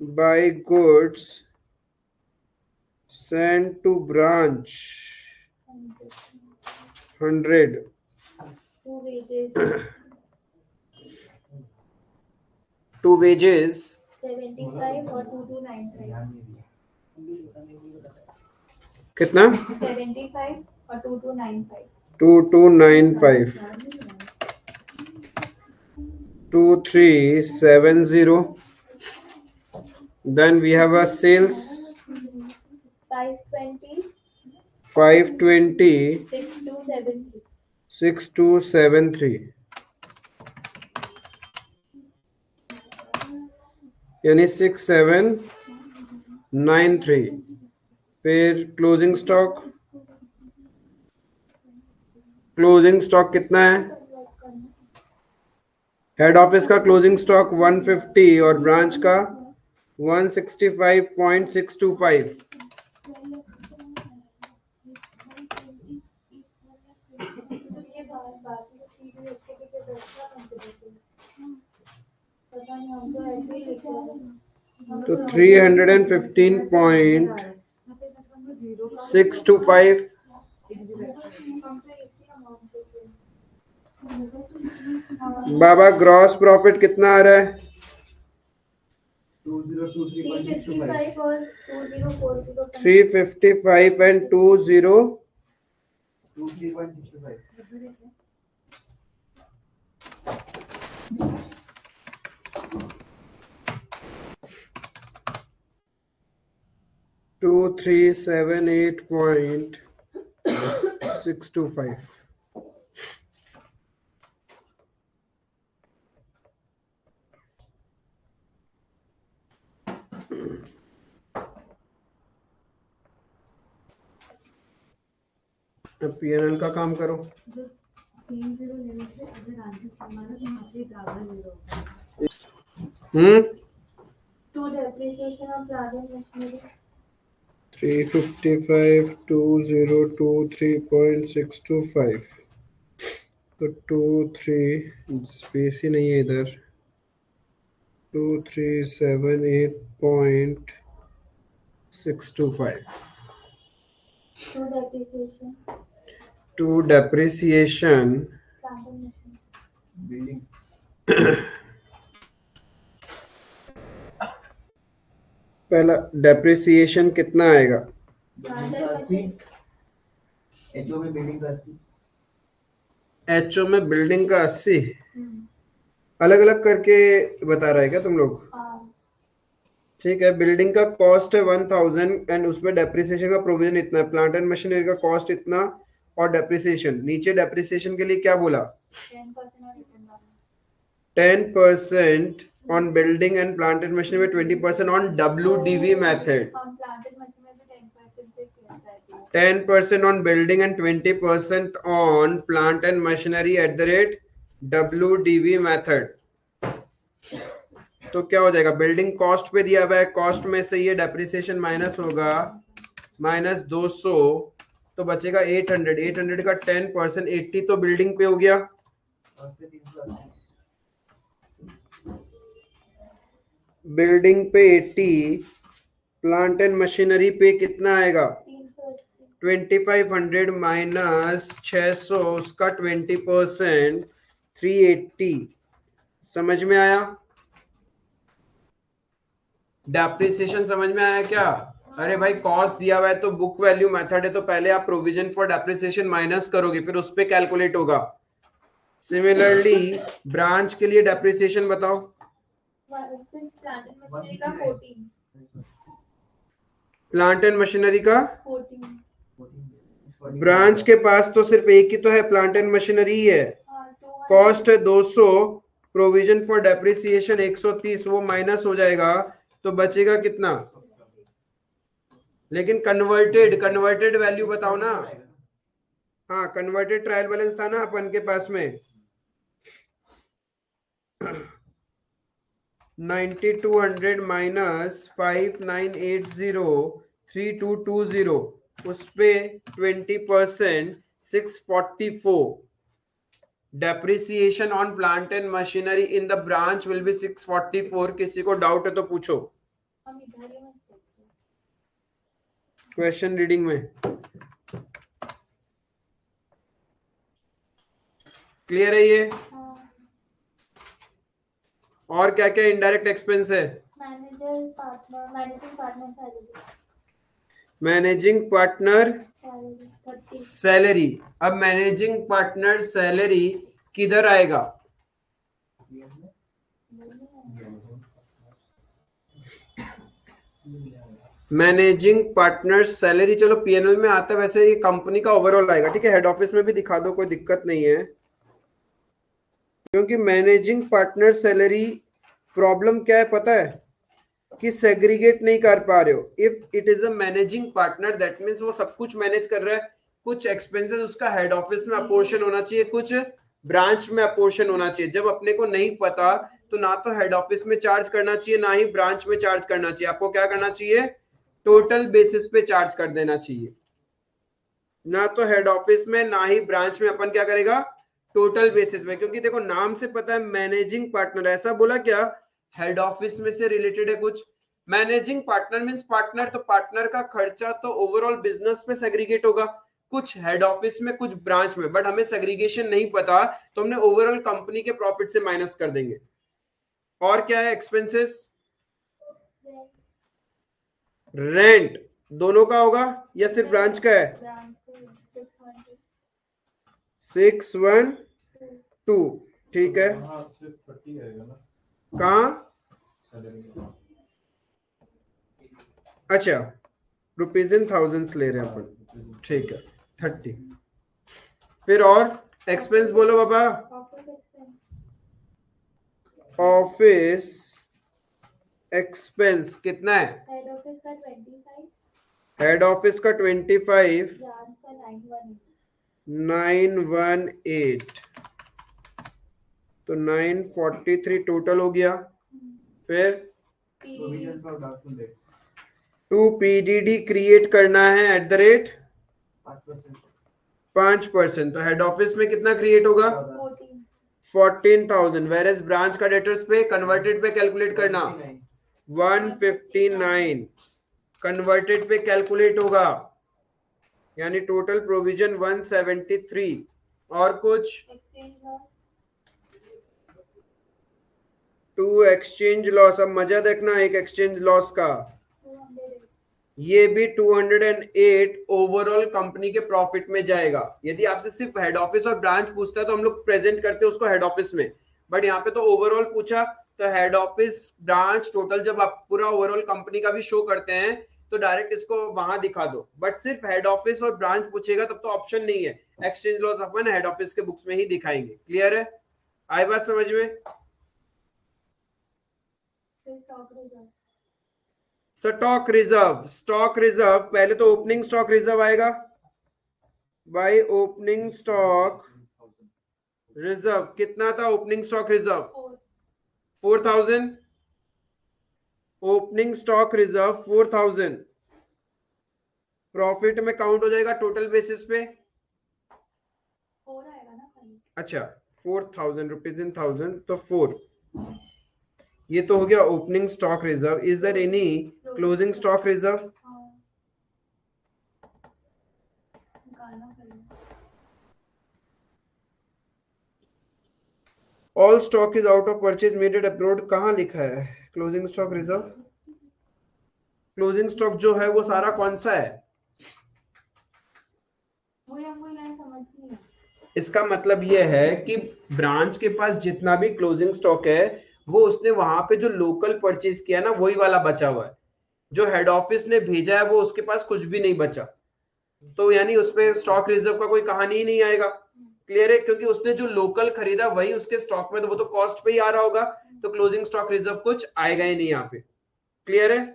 By goods send to branch 100, to wages to wages 75 और 2295। कितना? 75 और 2295। 2295, 2370। Then we have a sales 520 520 6273। 6273, यानी 6793। फिर क्लोजिंग स्टॉक, क्लोजिंग स्टॉक कितना है? हेड ऑफिस का क्लोजिंग स्टॉक 150 और ब्रांच का 165.625। तो 315.625। बाबा ग्रॉस प्रॉफिट कितना आ रहा है? 2023.625। और 2040। 355 and 20 23.625। 2378.625। अब पीएनएल का काम करो। 30 लेने से अगर आंसर समान है तो यहाँ पे ज्यादा जीरो होगा। तो depreciation of plant and machinery 355 2023.625, तो 23 स्पेस ही नहीं है इधर। 2378.625 to to depreciation depreciation plant and machinery building पहला डेप्रिसिएशन कितना आएगा? बिल्डिंग का 80, एचओ में बिल्डिंग का 80। एचओ में बिल्डिंग का 80। अलग अलग करके बता रहा है क्या तुम लोग? ठीक है, बिल्डिंग का कॉस्ट है 1000 एंड उसमें डेप्रिसिएशन का प्रोविजन इतना है, प्लांट एंड मशीनरी का कॉस्ट इतना और डेप्रिसिएशन। नीचे डेप्रिसिएशन के लिए क्या बोला? 10% on building and plant and machinery में 20% on WDV method. 10% on building and 20% on plant and machinery at the rate WDV method. तो क्या हो जाएगा, बिल्डिंग कॉस्ट पे दिया हुआ है, कॉस्ट में से ये डेप्रिसिएशन माइनस होगा, माइनस 200, तो बचेगा 800, 800 का 10%, 80 तो बिल्डिंग पे हो गया, बिल्डिंग पे 80, प्लांट एंड मशीनरी पे कितना आएगा, 2500 माइनस 600, उसका 20%, 380। समझ में आया? डेप्रिसिएशन समझ में आया क्या? अरे भाई कॉस्ट दिया हुआ है तो बुक वैल्यू मेथड है, तो पहले आप प्रोविजन फॉर डेप्रिसिएशन माइनस करोगे, फिर उस पे कैलकुलेट होगा। सिमिलरली ब्रांच के लिए डेप्रिसिएशन बताओ। प्लांट एंड मशीनरी का 14। ब्रांच के पास तो सिर्फ एक ही तो है, प्लांट एंड मशीनरी ही है। कॉस्ट है 200, प्रोविजन फॉर डेप्रिसिएशन 130, वो माइनस हो जाएगा तो बचेगा कितना? लेकिन कन्वर्टेड वैल्यू बताओ ना। हाँ, कन्वर्टेड ट्रायल बैलेंस था ना अपन के पास में, 9200 माइनस 5980 3220, उस पे 20%, 644। Depreciation on plant and machinery in the branch will be 644। किसी को डाउट है तो पूछो। क्वेश्चन रीडिंग में क्लियर है ये? और क्या क्या इनडायरेक्ट एक्सपेंस है? Managing partner salary. अब मैनेजिंग पार्टनर सैलरी किधर आएगा? मैनेजिंग पार्टनर सैलरी चलो पीएनएल में आता है, वैसे ये कंपनी का ओवरऑल आएगा, ठीक है। हेड ऑफिस में भी दिखा दो, कोई दिक्कत नहीं है, क्योंकि मैनेजिंग पार्टनर सैलरी प्रॉब्लम क्या है पता है, कि सेग्रीगेट नहीं कर पा रहे हो। If it is a managing partner that means वो सब कुछ मैनेज कर रहा है, कुछ एक्सपेंसेस उसका हेड ऑफिस में अपोर्शन होना चाहिए, कुछ ब्रांच में अपोर्शन होना चाहिए। जब अपने को नहीं पता तो ना तो हेड ऑफिस में चार्ज करना चाहिए, ना ही ब्रांच में चार्ज करना चाहिए। आपको क्या करना चाहिए? टोटल बेसिस पे चार्ज कर देना चाहिए। ना तो हेड ऑफिस में ना ही ब्रांच में, अपन क्या करेगा? टोटल बेसिस में। क्योंकि देखो नाम से पता है मैनेजिंग पार्टनर, ऐसा बोला क्या हेड ऑफिस में से रिलेटेड है कुछ? मैनेजिंग पार्टनर मींस पार्टनर, तो पार्टनर का खर्चा तो ओवरऑल बिजनेस में सेग्रीगेट होगा, कुछ हेड ऑफिस में कुछ ब्रांच में, बट हमें सेग्रीगेशन नहीं पता तो हमने ओवरऑल कंपनी के प्रॉफिट से माइनस कर देंगे। और क्या है एक्सपेंसेस? रेंट दोनों का होगा या सिर्फ ब्रांच का है? 612, ठीक है। कहाँ? अच्छा, रुपीज इन थाउजेंड्स ले रहे हैं अपन, ठीक है, 30। फिर और एक्सपेंस बोलो बाबा। ऑफिस एक्सपेंस कितना है? हेड ऑफिस का 25, 918, तो 943 टोटल हो गया। फिर 2 पीडीडी क्रिएट करना है एट द रेट 5%, तो हेड ऑफिस में कितना क्रिएट होगा? 14,000। वेर एज ब्रांच का डेटर्स पे कन्वर्टेड पे कैलकुलेट करना 159, कन्वर्टेड पे कैलकुलेट होगा, यानी टोटल प्रोविजन 173। और कुछ? 2 एक्सचेंज लॉस। अब मजा देखना एक एक्सचेंज लॉस का, ये भी 208 ओवरऑल कंपनी के प्रॉफिट में जाएगा। यदि आपसे सिर्फ हेड ऑफिस और ब्रांच पूछता है तो हम लोग प्रेजेंट करते हैं उसको हेड ऑफिस में, बट यहाँ पे तो ओवरऑल पूछा, तो हेड ऑफिस ब्रांच टोटल जब आप पूरा ओवरऑल कंपनी का भी शो करते हैं तो डायरेक्ट इसको वहां दिखा दो, बट सिर्फ हेड ऑफिस और ब्रांच पूछेगा तब तो ऑप्शन नहीं है। एक्सचेंज लॉस अपन हेड ऑफिस के बुक्स में ही दिखाएंगे। क्लियर है? आई बात समझ में? स्टॉक रिजर्व पहले तो ओपनिंग स्टॉक रिजर्व आएगा बाय ओपनिंग स्टॉक रिजर्व। कितना था opening stock reserve? 4000। Opening stock reserve 4000 profit में काउंट हो जाएगा टोटल बेसिस पे। 4 आएगा ना खाली। अच्छा 4000 रुपीज इन 1000 तो 4। ये तो हो गया opening stock reserve. Is there any closing stock reserve? निकालना पड़ेगा। All stock is out of purchase made abroad कहाँ लिखा है closing stock reserve? Closing stock जो है वो सारा कौन सा है? वो हमको लाइन समझ नहीं है। इसका मतलब ये है कि ब्रांच के पास जितना भी क्लोजिंग स्टॉक है वो उसने वहां पे जो लोकल परचेज किया ना वही वाला बचा हुआ है। जो हेड ऑफिस ने भेजा है वो उसके पास कुछ भी नहीं बचा, तो यानी उसपे स्टॉक रिजर्व का कोई कहानी ही नहीं आएगा। क्लियर है? क्योंकि उसने जो लोकल खरीदा वही उसके स्टॉक में, तो वो तो कॉस्ट पे ही आ रहा होगा, तो क्लोजिंग स्टॉक रिजर्व कुछ आएगा ही नहीं यहाँ पे। क्लियर है?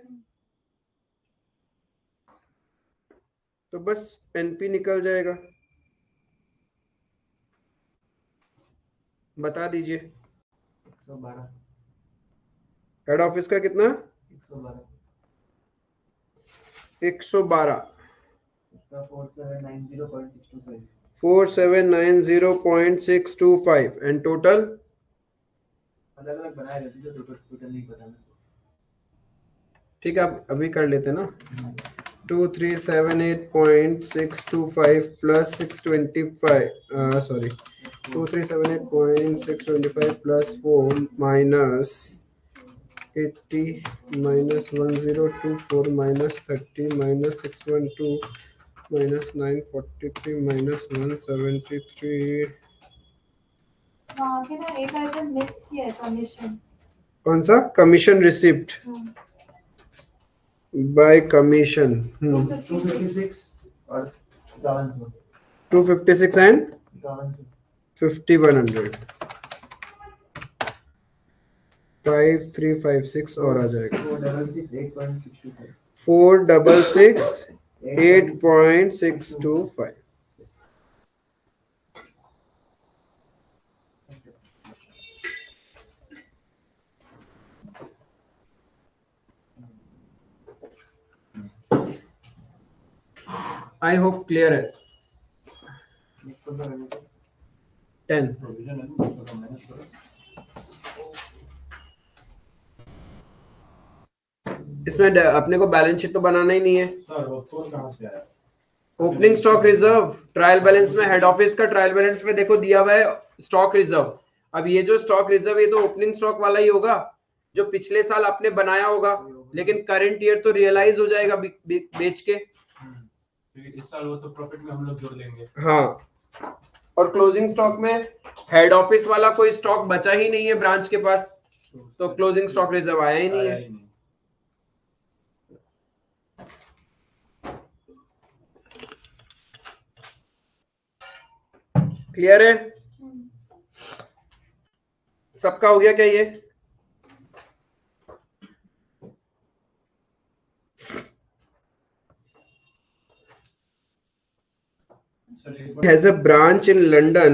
तो बस एनपी निकल जाएगा। बता दीजिए 112। हेड ऑफिस का कितना? 112। 112। उसका 4790.625। 4790.625 एंड टोटल अलग अलग बनाए रहती है, टोटल नहीं पता मेरे को। ठीक है अभी कर लेते हैं ना। 2378.625 plus 625 sorry 2378.625 plus 4 minus 80 minus 1024 minus 30 minus 612 minus 943 minus 173। वहाँ के ना एक आइटम मिस किया है, कमीशन। कौन सा? कमीशन रिसिप्ट बाय कमीशन 256 और 5100। 256 एंड 5100 5356 और आ जाएगा 466.8.625। आई होप क्लियर है। 10 इसमें अपने को बैलेंस शीट तो बनाना ही नहीं है। सर वो फोर कहाँ से आया? Opening stock reserve trial balance में, हेड ऑफिस का ट्रायल बैलेंस में देखो दिया हुआ है स्टॉक रिजर्व। अब ये जो स्टॉक रिजर्व ये तो ओपनिंग स्टॉक वाला ही होगा जो पिछले साल आपने बनाया होगा, लेकिन करंट ईयर तो रियलाइज हो जाएगा बेच के। इस साल वो तो प्रॉफिट में हम लोग जोड़ लेंगे। हाँ, और क्लोजिंग स्टॉक में हेड ऑफिस वाला कोई स्टॉक बचा ही नहीं है ब्रांच के पास, तो क्लोजिंग स्टॉक रिजर्व आया ही नहीं है। क्लियर है? सबका हो गया क्या ये? Has a branch in London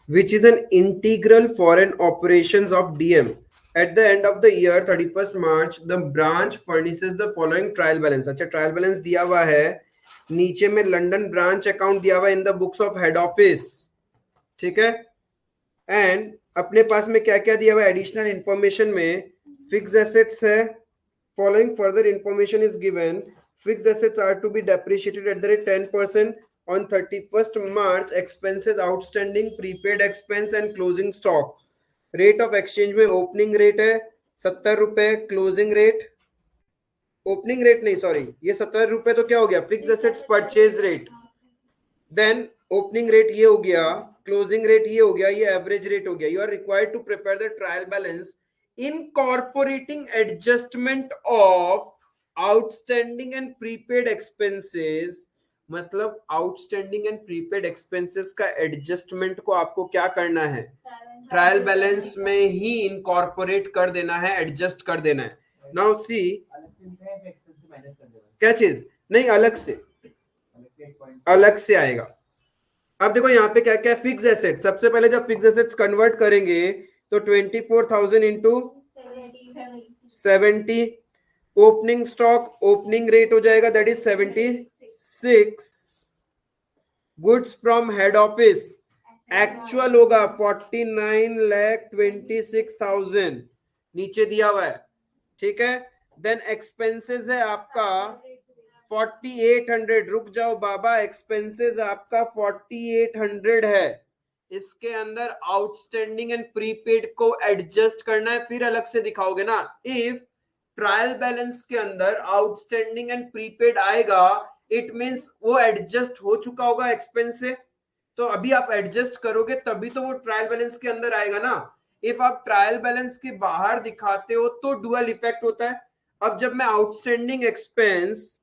which is an integral foreign operations of DM. At the end of the year 31st March the branch furnishes the following trial balance. अच्छा ट्रायल बैलेंस दिया हुआ है, नीचे में लंदन ब्रांच अकाउंट दिया हुआ है in the books of head office. ठीक है, एंड अपने पास में क्या क्या दिया हुआ है एडिशनल इंफॉर्मेशन में? फिक्स एसेट्स है, following further information is given. Fix assets are to be depreciated at the rate 10% on 31st March. expenses outstanding, prepaid expense and closing stock. rate of exchange में opening rate है 70 रुपए, closing rate opening rate नहीं sorry ये 70 रुपए तो क्या हो गया fix assets purchase rate, then opening rate ये हो गया, क्लोजिंग रेट ये हो गया, ये एवरेज रेट हो गया। You are required to prepare the trial balance incorporating adjustment of outstanding and prepaid expenses। मतलब आउटस्टैंडिंग एंड प्रीपेड एक्सपेंसेस का एडजस्टमेंट को आपको क्या करना है? ट्रायल बैलेंस में ही इनकॉर्पोरेट कर देना है, एडजस्ट कर देना है। नाउ सी क्या चीज? नहीं, अलग से आएगा। अब देखो यहाँ पे क्या क्या फिक्स एसेट। सबसे पहले जब फिक्स एसेट्स कन्वर्ट करेंगे तो 24,000 into 70, opening stock opening rate हो जाएगा that is 76, goods from head office actual होगा 49,26,000 नीचे दिया हुआ है, ठीक है। देन एक्सपेंसेस है आपका 4800, रुक जाओ बाबा, एक्सपेंसेस आपका 4800 है। इसके अंदर आउटस्टैंडिंग एंड प्रीपेड को एडजस्ट करना है, फिर अलग से दिखाओगे ना। इफ ट्रायल बैलेंस के अंदर आउटस्टैंडिंग एंड प्रीपेड आएगा, इट मींस वो एडजस्ट हो चुका होगा एक्सपेंस से, तो अभी आप एडजस्ट करोगे तभी तो वो ट्रायल बैलेंस के अंदर आएगा ना। इफ आप ट्रायल बैलेंस के बाहर दिखाते हो तो डुअल इफेक्ट होता है। अब जब मैं आउटस्टैंडिंग एक्सपेंस,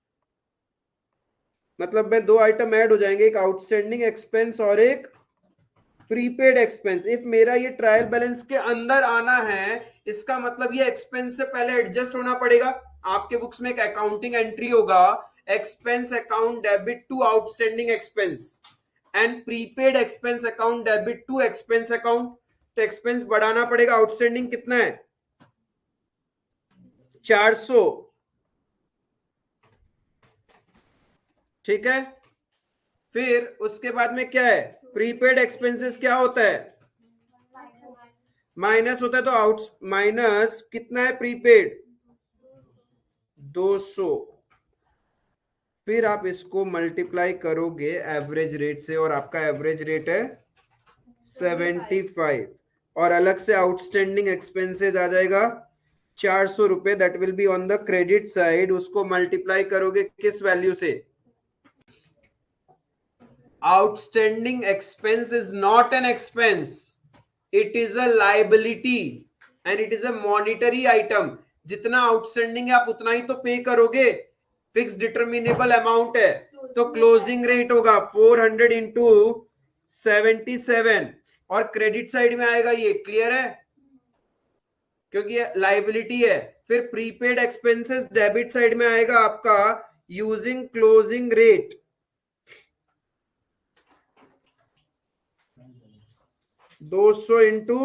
मतलब मैं दो आइटम ऐड हो जाएंगे, एक आउटस्टैंडिंग एक्सपेंस और एक प्रीपेड एक्सपेंस। इफ मेरा ये ट्रायल बैलेंस के अंदर आना है, इसका मतलब ये एक्सपेंस से पहले एडजस्ट होना पड़ेगा। आपके बुक्स में एक अकाउंटिंग एंट्री होगा, expense account debit to outstanding expense and prepaid expense account debit to expense account. तो एक्सपेंस बढ़ाना पड़ेगा, आउटस्टैंडिंग कितना है 400, ठीक है। फिर उसके बाद में क्या है, प्रीपेड एक्सपेंसेस क्या होता है, माइनस होता है, तो आउट माइनस कितना है प्रीपेड 200। फिर आप इसको मल्टीप्लाई करोगे एवरेज रेट से और आपका एवरेज रेट है 75, और अलग से आउटस्टैंडिंग एक्सपेंसेस आ जाएगा 400 रुपए, that will be on the credit side. उसको मल्टीप्लाई करोगे किस वैल्यू से, outstanding expense is not an expense, it is a liability and it is a monetary item। जितना आउटस्टैंडिंग है आप उतना ही तो पे करोगे, फिक्स डिटर्मिनेबल अमाउंट है। तो क्लोजिंग रेट होगा 400 इंटू 77 और क्रेडिट साइड में आएगा ये, क्लियर है, क्योंकि ये लाइबिलिटी है। फिर प्रीपेड एक्सपेंसेस डेबिट साइड में आएगा आपका using closing rate 200 into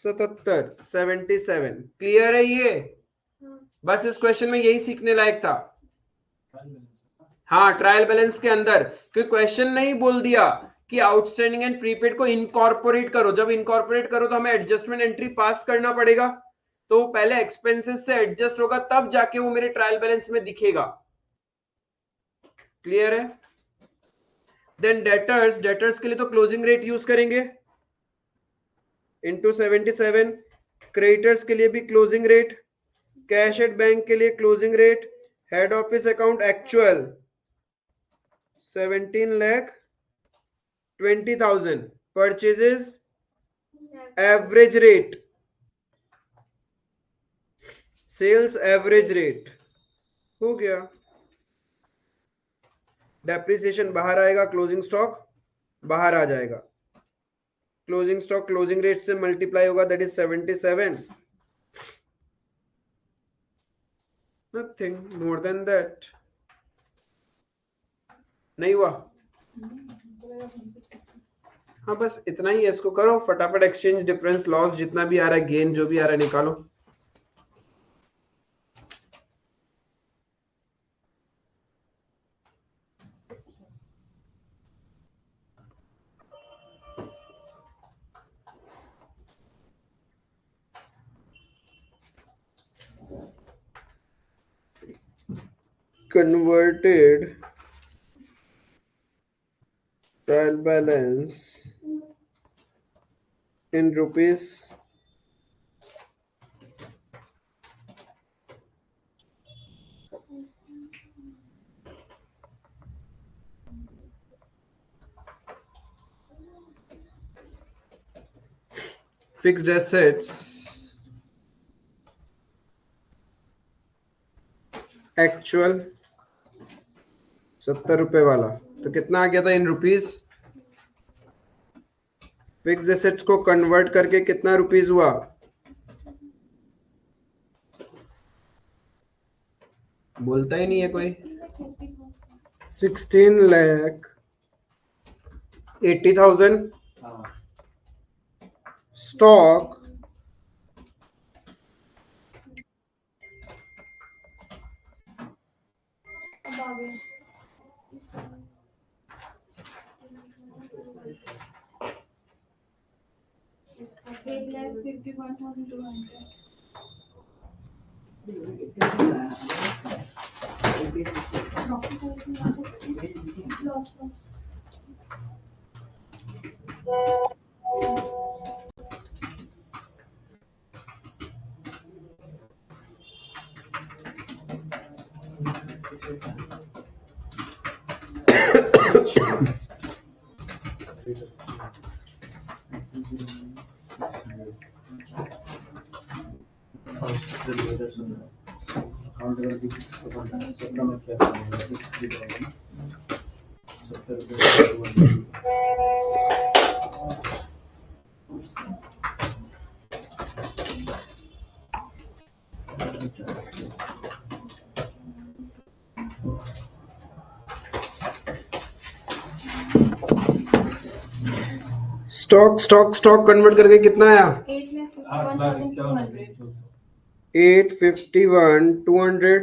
77। Clear है ये? बस इस क्वेश्चन में यही सीखने लायक था। हाँ, ट्रायल बैलेंस के अंदर, क्योंकि क्वेश्चन नहीं बोल दिया कि आउटस्टैंडिंग एंड प्रीपेड को इनकॉर्पोरेट करो। जब इनकॉर्पोरेट करो तो हमें एडजस्टमेंट एंट्री पास करना पड़ेगा, तो पहले एक्सपेंसेस से एडजस्ट होगा तब जाके वो मेरे ट्रायल बैलेंस में दिखेगा। क्लियर है? देन डेटर्स के लिए तो क्लोजिंग रेट यूज करेंगे इंटू 77, क्रेडिटर्स के लिए भी closing rate, cash at bank के लिए closing rate, head office account actual 17,20,000, purchases average rate, sales average rate, हो गया। डेप्रिसिएशन बाहर आएगा, क्लोजिंग स्टॉक बाहर आ जाएगा। क्लोजिंग स्टॉक क्लोजिंग रेट से मल्टीप्लाई होगा, that is 77, nothing more than that. नहीं हुआ? हाँ, बस इतना ही है, इसको करो फटाफट। एक्सचेंज डिफरेंस लॉस जितना भी आ रहा है, गेन जो भी आ रहा है, निकालो। Converted trial balance in rupees fixed assets actual 70 रुपए वाला, तो कितना आ गया था इन रुपीस? फिक्स्ड एसेट्स को कन्वर्ट करके कितना रुपीस हुआ? बोलता ही नहीं है कोई। 16,80,000 हाँ स्टॉक अब आ गए। 8,51,200। अकाउंट अगर किसी को करना है सत्रह में क्या करेंगे 60,000 70 स्टॉक कन्वर्ट करके कितना आया? 8,51,200 851,200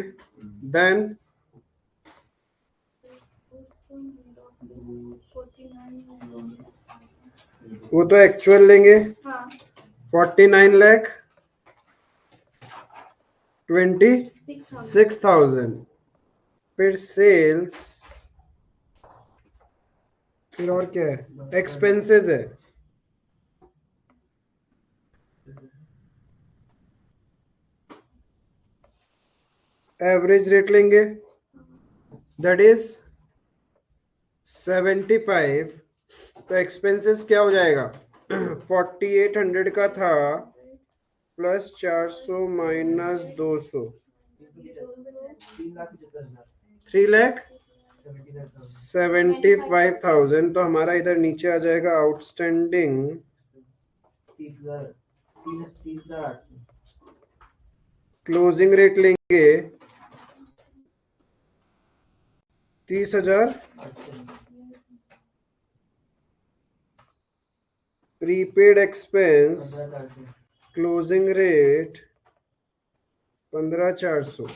देन 49। वो तो एक्चुअल लेंगे। हाँ 49,26,000 फिर सेल्स, फिर और क्या है? एक्सपेंसेस है। एवरेज रेट लेंगे, दैट इज 75। तो एक्सपेंसेस क्या हो जाएगा? 4800 का था प्लस 400 माइनस 200 3,75,000। तो हमारा इधर नीचे आ जाएगा आउटस्टैंडिंग 30,000 क्लोजिंग रेट लेंगे 30,000। Prepaid expense closing rate 15,400।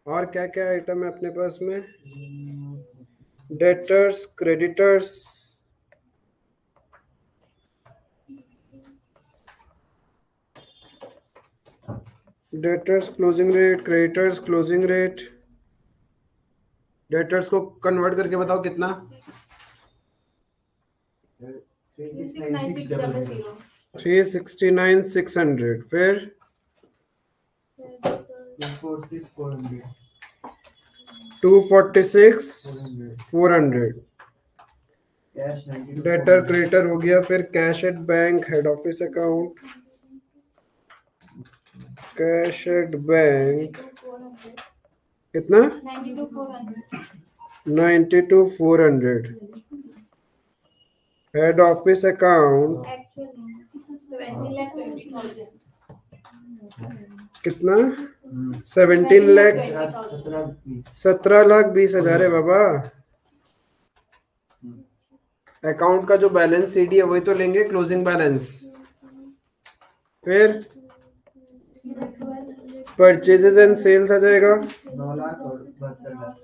और क्या क्या आइटम है अपने पास में? Debtors, creditors, debtors closing rate, creditors closing rate. Debtors को कन्वर्ट करके बताओ कितना? 369,600। 369,600 फिर 246,400 डेटर क्रेडिटर हो गया। फिर cash at bank, head office account, cash at bank कितना? 92,400 हेड ऑफिस अकाउंट कितना? 17 लाख 17,20,000 है बाबा। अकाउंट का जो बैलेंस सीडी है वही तो लेंगे, क्लोजिंग बैलेंस। फिर परचेजेस एंड सेल्स आ जाएगा 9 लाख और 72 लाख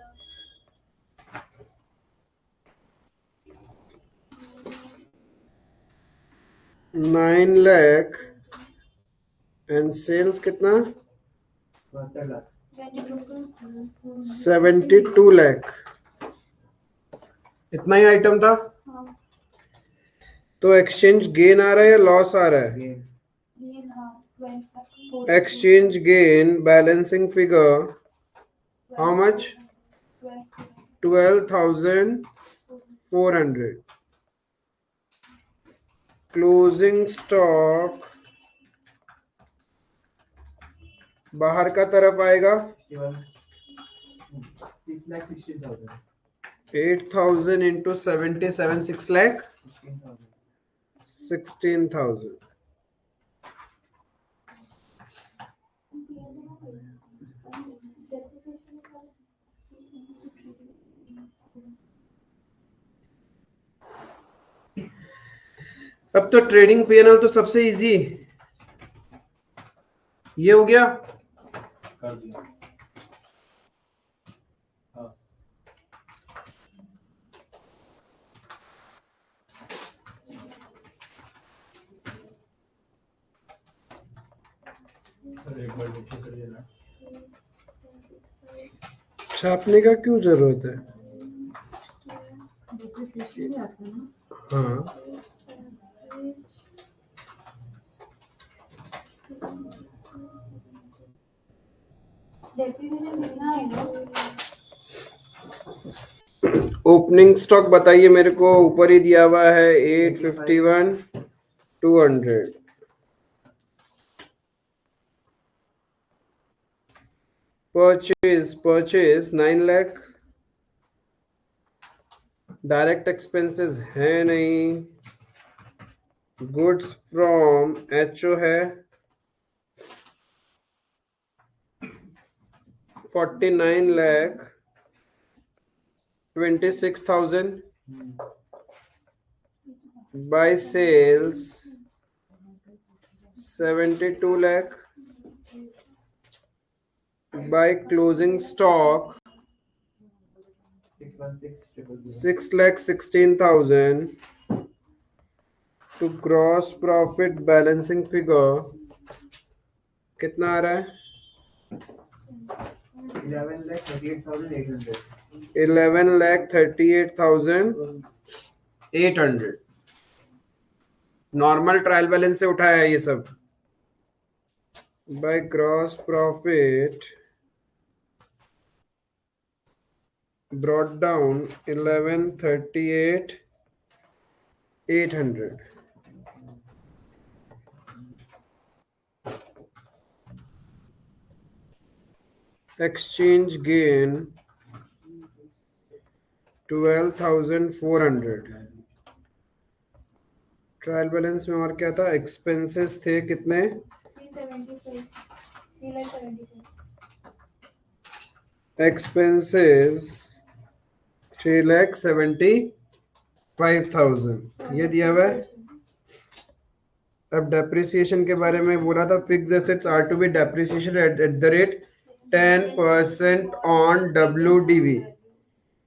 9 लाख एंड सेल्स कितना? 72 लाख 72 लाख। इतना ही आइटम था। तो एक्सचेंज गेन आ रहा है या लॉस आ रहा है? Exchange gain balancing figure how much? 12,400। Closing stock बाहर का तरफ आएगा 6,16,000 8,000 इंटू 77 6 लाख 16,000। अब तो ट्रेडिंग पीएनएल तो सबसे इजी ये हो गया। कर दिया। हाँ। सर एक बार नीचे करिए ना। छापने का क्यों जरूरत है? डिप्रिसिएशन भी आता है ना। हाँ डिप्रिसिएशन कितना है ना? ओपनिंग स्टॉक बताइए मेरे को, ऊपर ही दिया हुआ है 851 200। परचेज 9 लाख। डायरेक्ट एक्सपेंसेस है नहीं। गुड्स फ्रॉम एचओ है 49 lakh 26,000। By sales 72 lakh. By closing stock 6 lakh 16,000. To gross profit balancing figure कितना आ रहा है? 11,38,800। नॉर्मल ट्रायल बैलेंस से उठाया है ये सब। By gross profit brought down 11,38,800। Exchange gain 12,400। Trial balance में और क्या था? एक्सपेंसेस थे कितने? 375। एक्सपेंसेस 3,75,000 ये दिया हुआ है। अब डेप्रिसिएशन के बारे में बोला था, fix assets are to be depreciation at the rate 10% on WDV।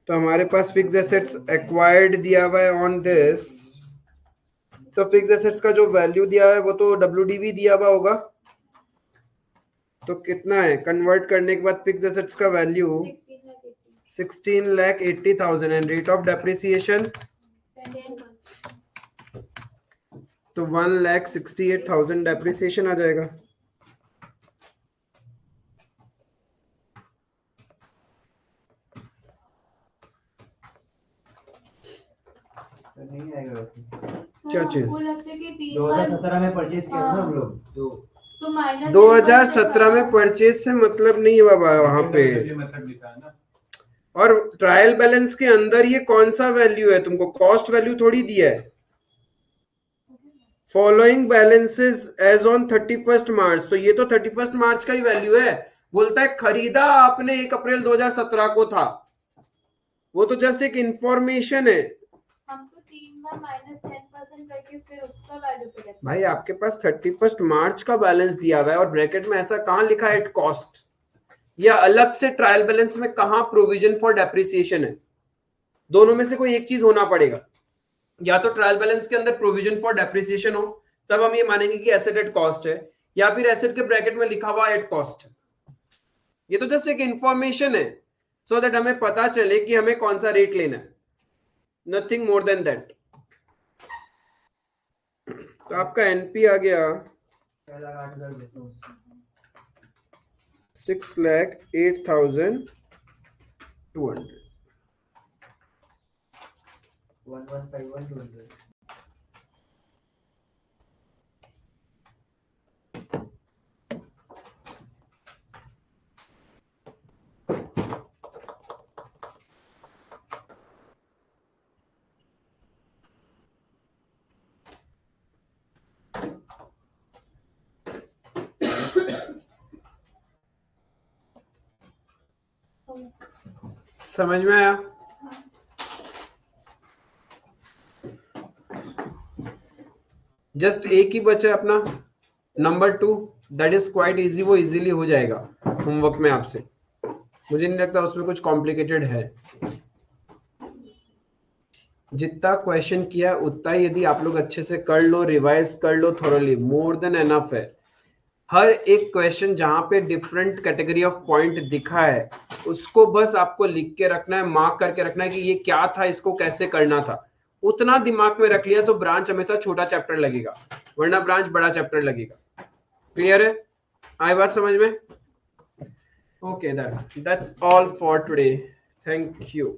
तो हमारे पास फिक्स एसेट्स एक्वायर्ड दिया हुआ है ऑन दिस, तो फिक्स एसेट्स का जो वैल्यू दिया है वो तो WDV दिया हुआ होगा। तो कितना है कन्वर्ट करने के बाद फिक्स एसेट्स का value? 16,80,000 and rate of depreciation तो 1,68,000 डेप्रिसिएशन आ जाएगा। नहीं आएगा क्या चीज? 2017 में परचेज किया था हम लोग तो माइनस 2017 में परचेज से मतलब नहीं है बाबा वहां पे। मेथड लिखा है ना। और ट्रायल बैलेंस के अंदर ये कौन सा वैल्यू है? तुमको कॉस्ट वैल्यू थोड़ी दिया है। फॉलोइंग बैलेंसेस एज ऑन 31 मार्च, तो ये तो 31 मार्च का ही वैल्यू है। बोलता है खरीदा आपने 1 अप्रैल 2017 को था, वो तो जस्ट एक इंफॉर्मेशन है। हम तो 3 बार -10% करके फिर उसका वैल्यू पे करते हैं। भाई आपके पास 31 मार्च का बैलेंस दिया हुआ है और ब्रैकेट में ऐसा कहां लिखा है एट कॉस्ट, या अलग से ट्रायल बैलेंस में कहां प्रोविजन फॉर डेप्रिसिएशन है? दोनों में से कोई एक चीज होना पड़ेगा। या तो ट्रायल बैलेंस के अंदर प्रोविजन फॉर डेप्रिसिएशन हो, तब हम ये मानेंगे कि एसेट एट कॉस्ट है, या फिर एसेट के ब्रैकेट में लिखा हुआ एट कॉस्ट है। ये तो जस्ट एक इंफॉर्मेशन है, सो दैट हमें पता चले कि हमें कौन सा रेट लेना है, नथिंग मोर देन दैट। तो आपका एनपी आ गया 6,08,200। 1151 समझ में आया? जस्ट एक ही बचा अपना number 2, that is quite easy, वो इजीली हो जाएगा होमवर्क में आपसे, मुझे नहीं लगता उसमें कुछ कॉम्प्लिकेटेड है। जितना क्वेश्चन किया उतना ही यदि आप लोग अच्छे से कर लो, रिवाइज कर लो थोरली, मोर देन एनफ है। हर एक क्वेश्चन जहां पे डिफरेंट कैटेगरी ऑफ पॉइंट दिखा है उसको बस आपको लिख के रखना है, मार्क करके रखना है कि ये क्या था, इसको कैसे करना था। उतना दिमाग में रख लिया तो ब्रांच हमेशा छोटा चैप्टर लगेगा, वरना ब्रांच बड़ा चैप्टर लगेगा। क्लियर है? आई बात समझ में? Okay, that's all for today, thank you.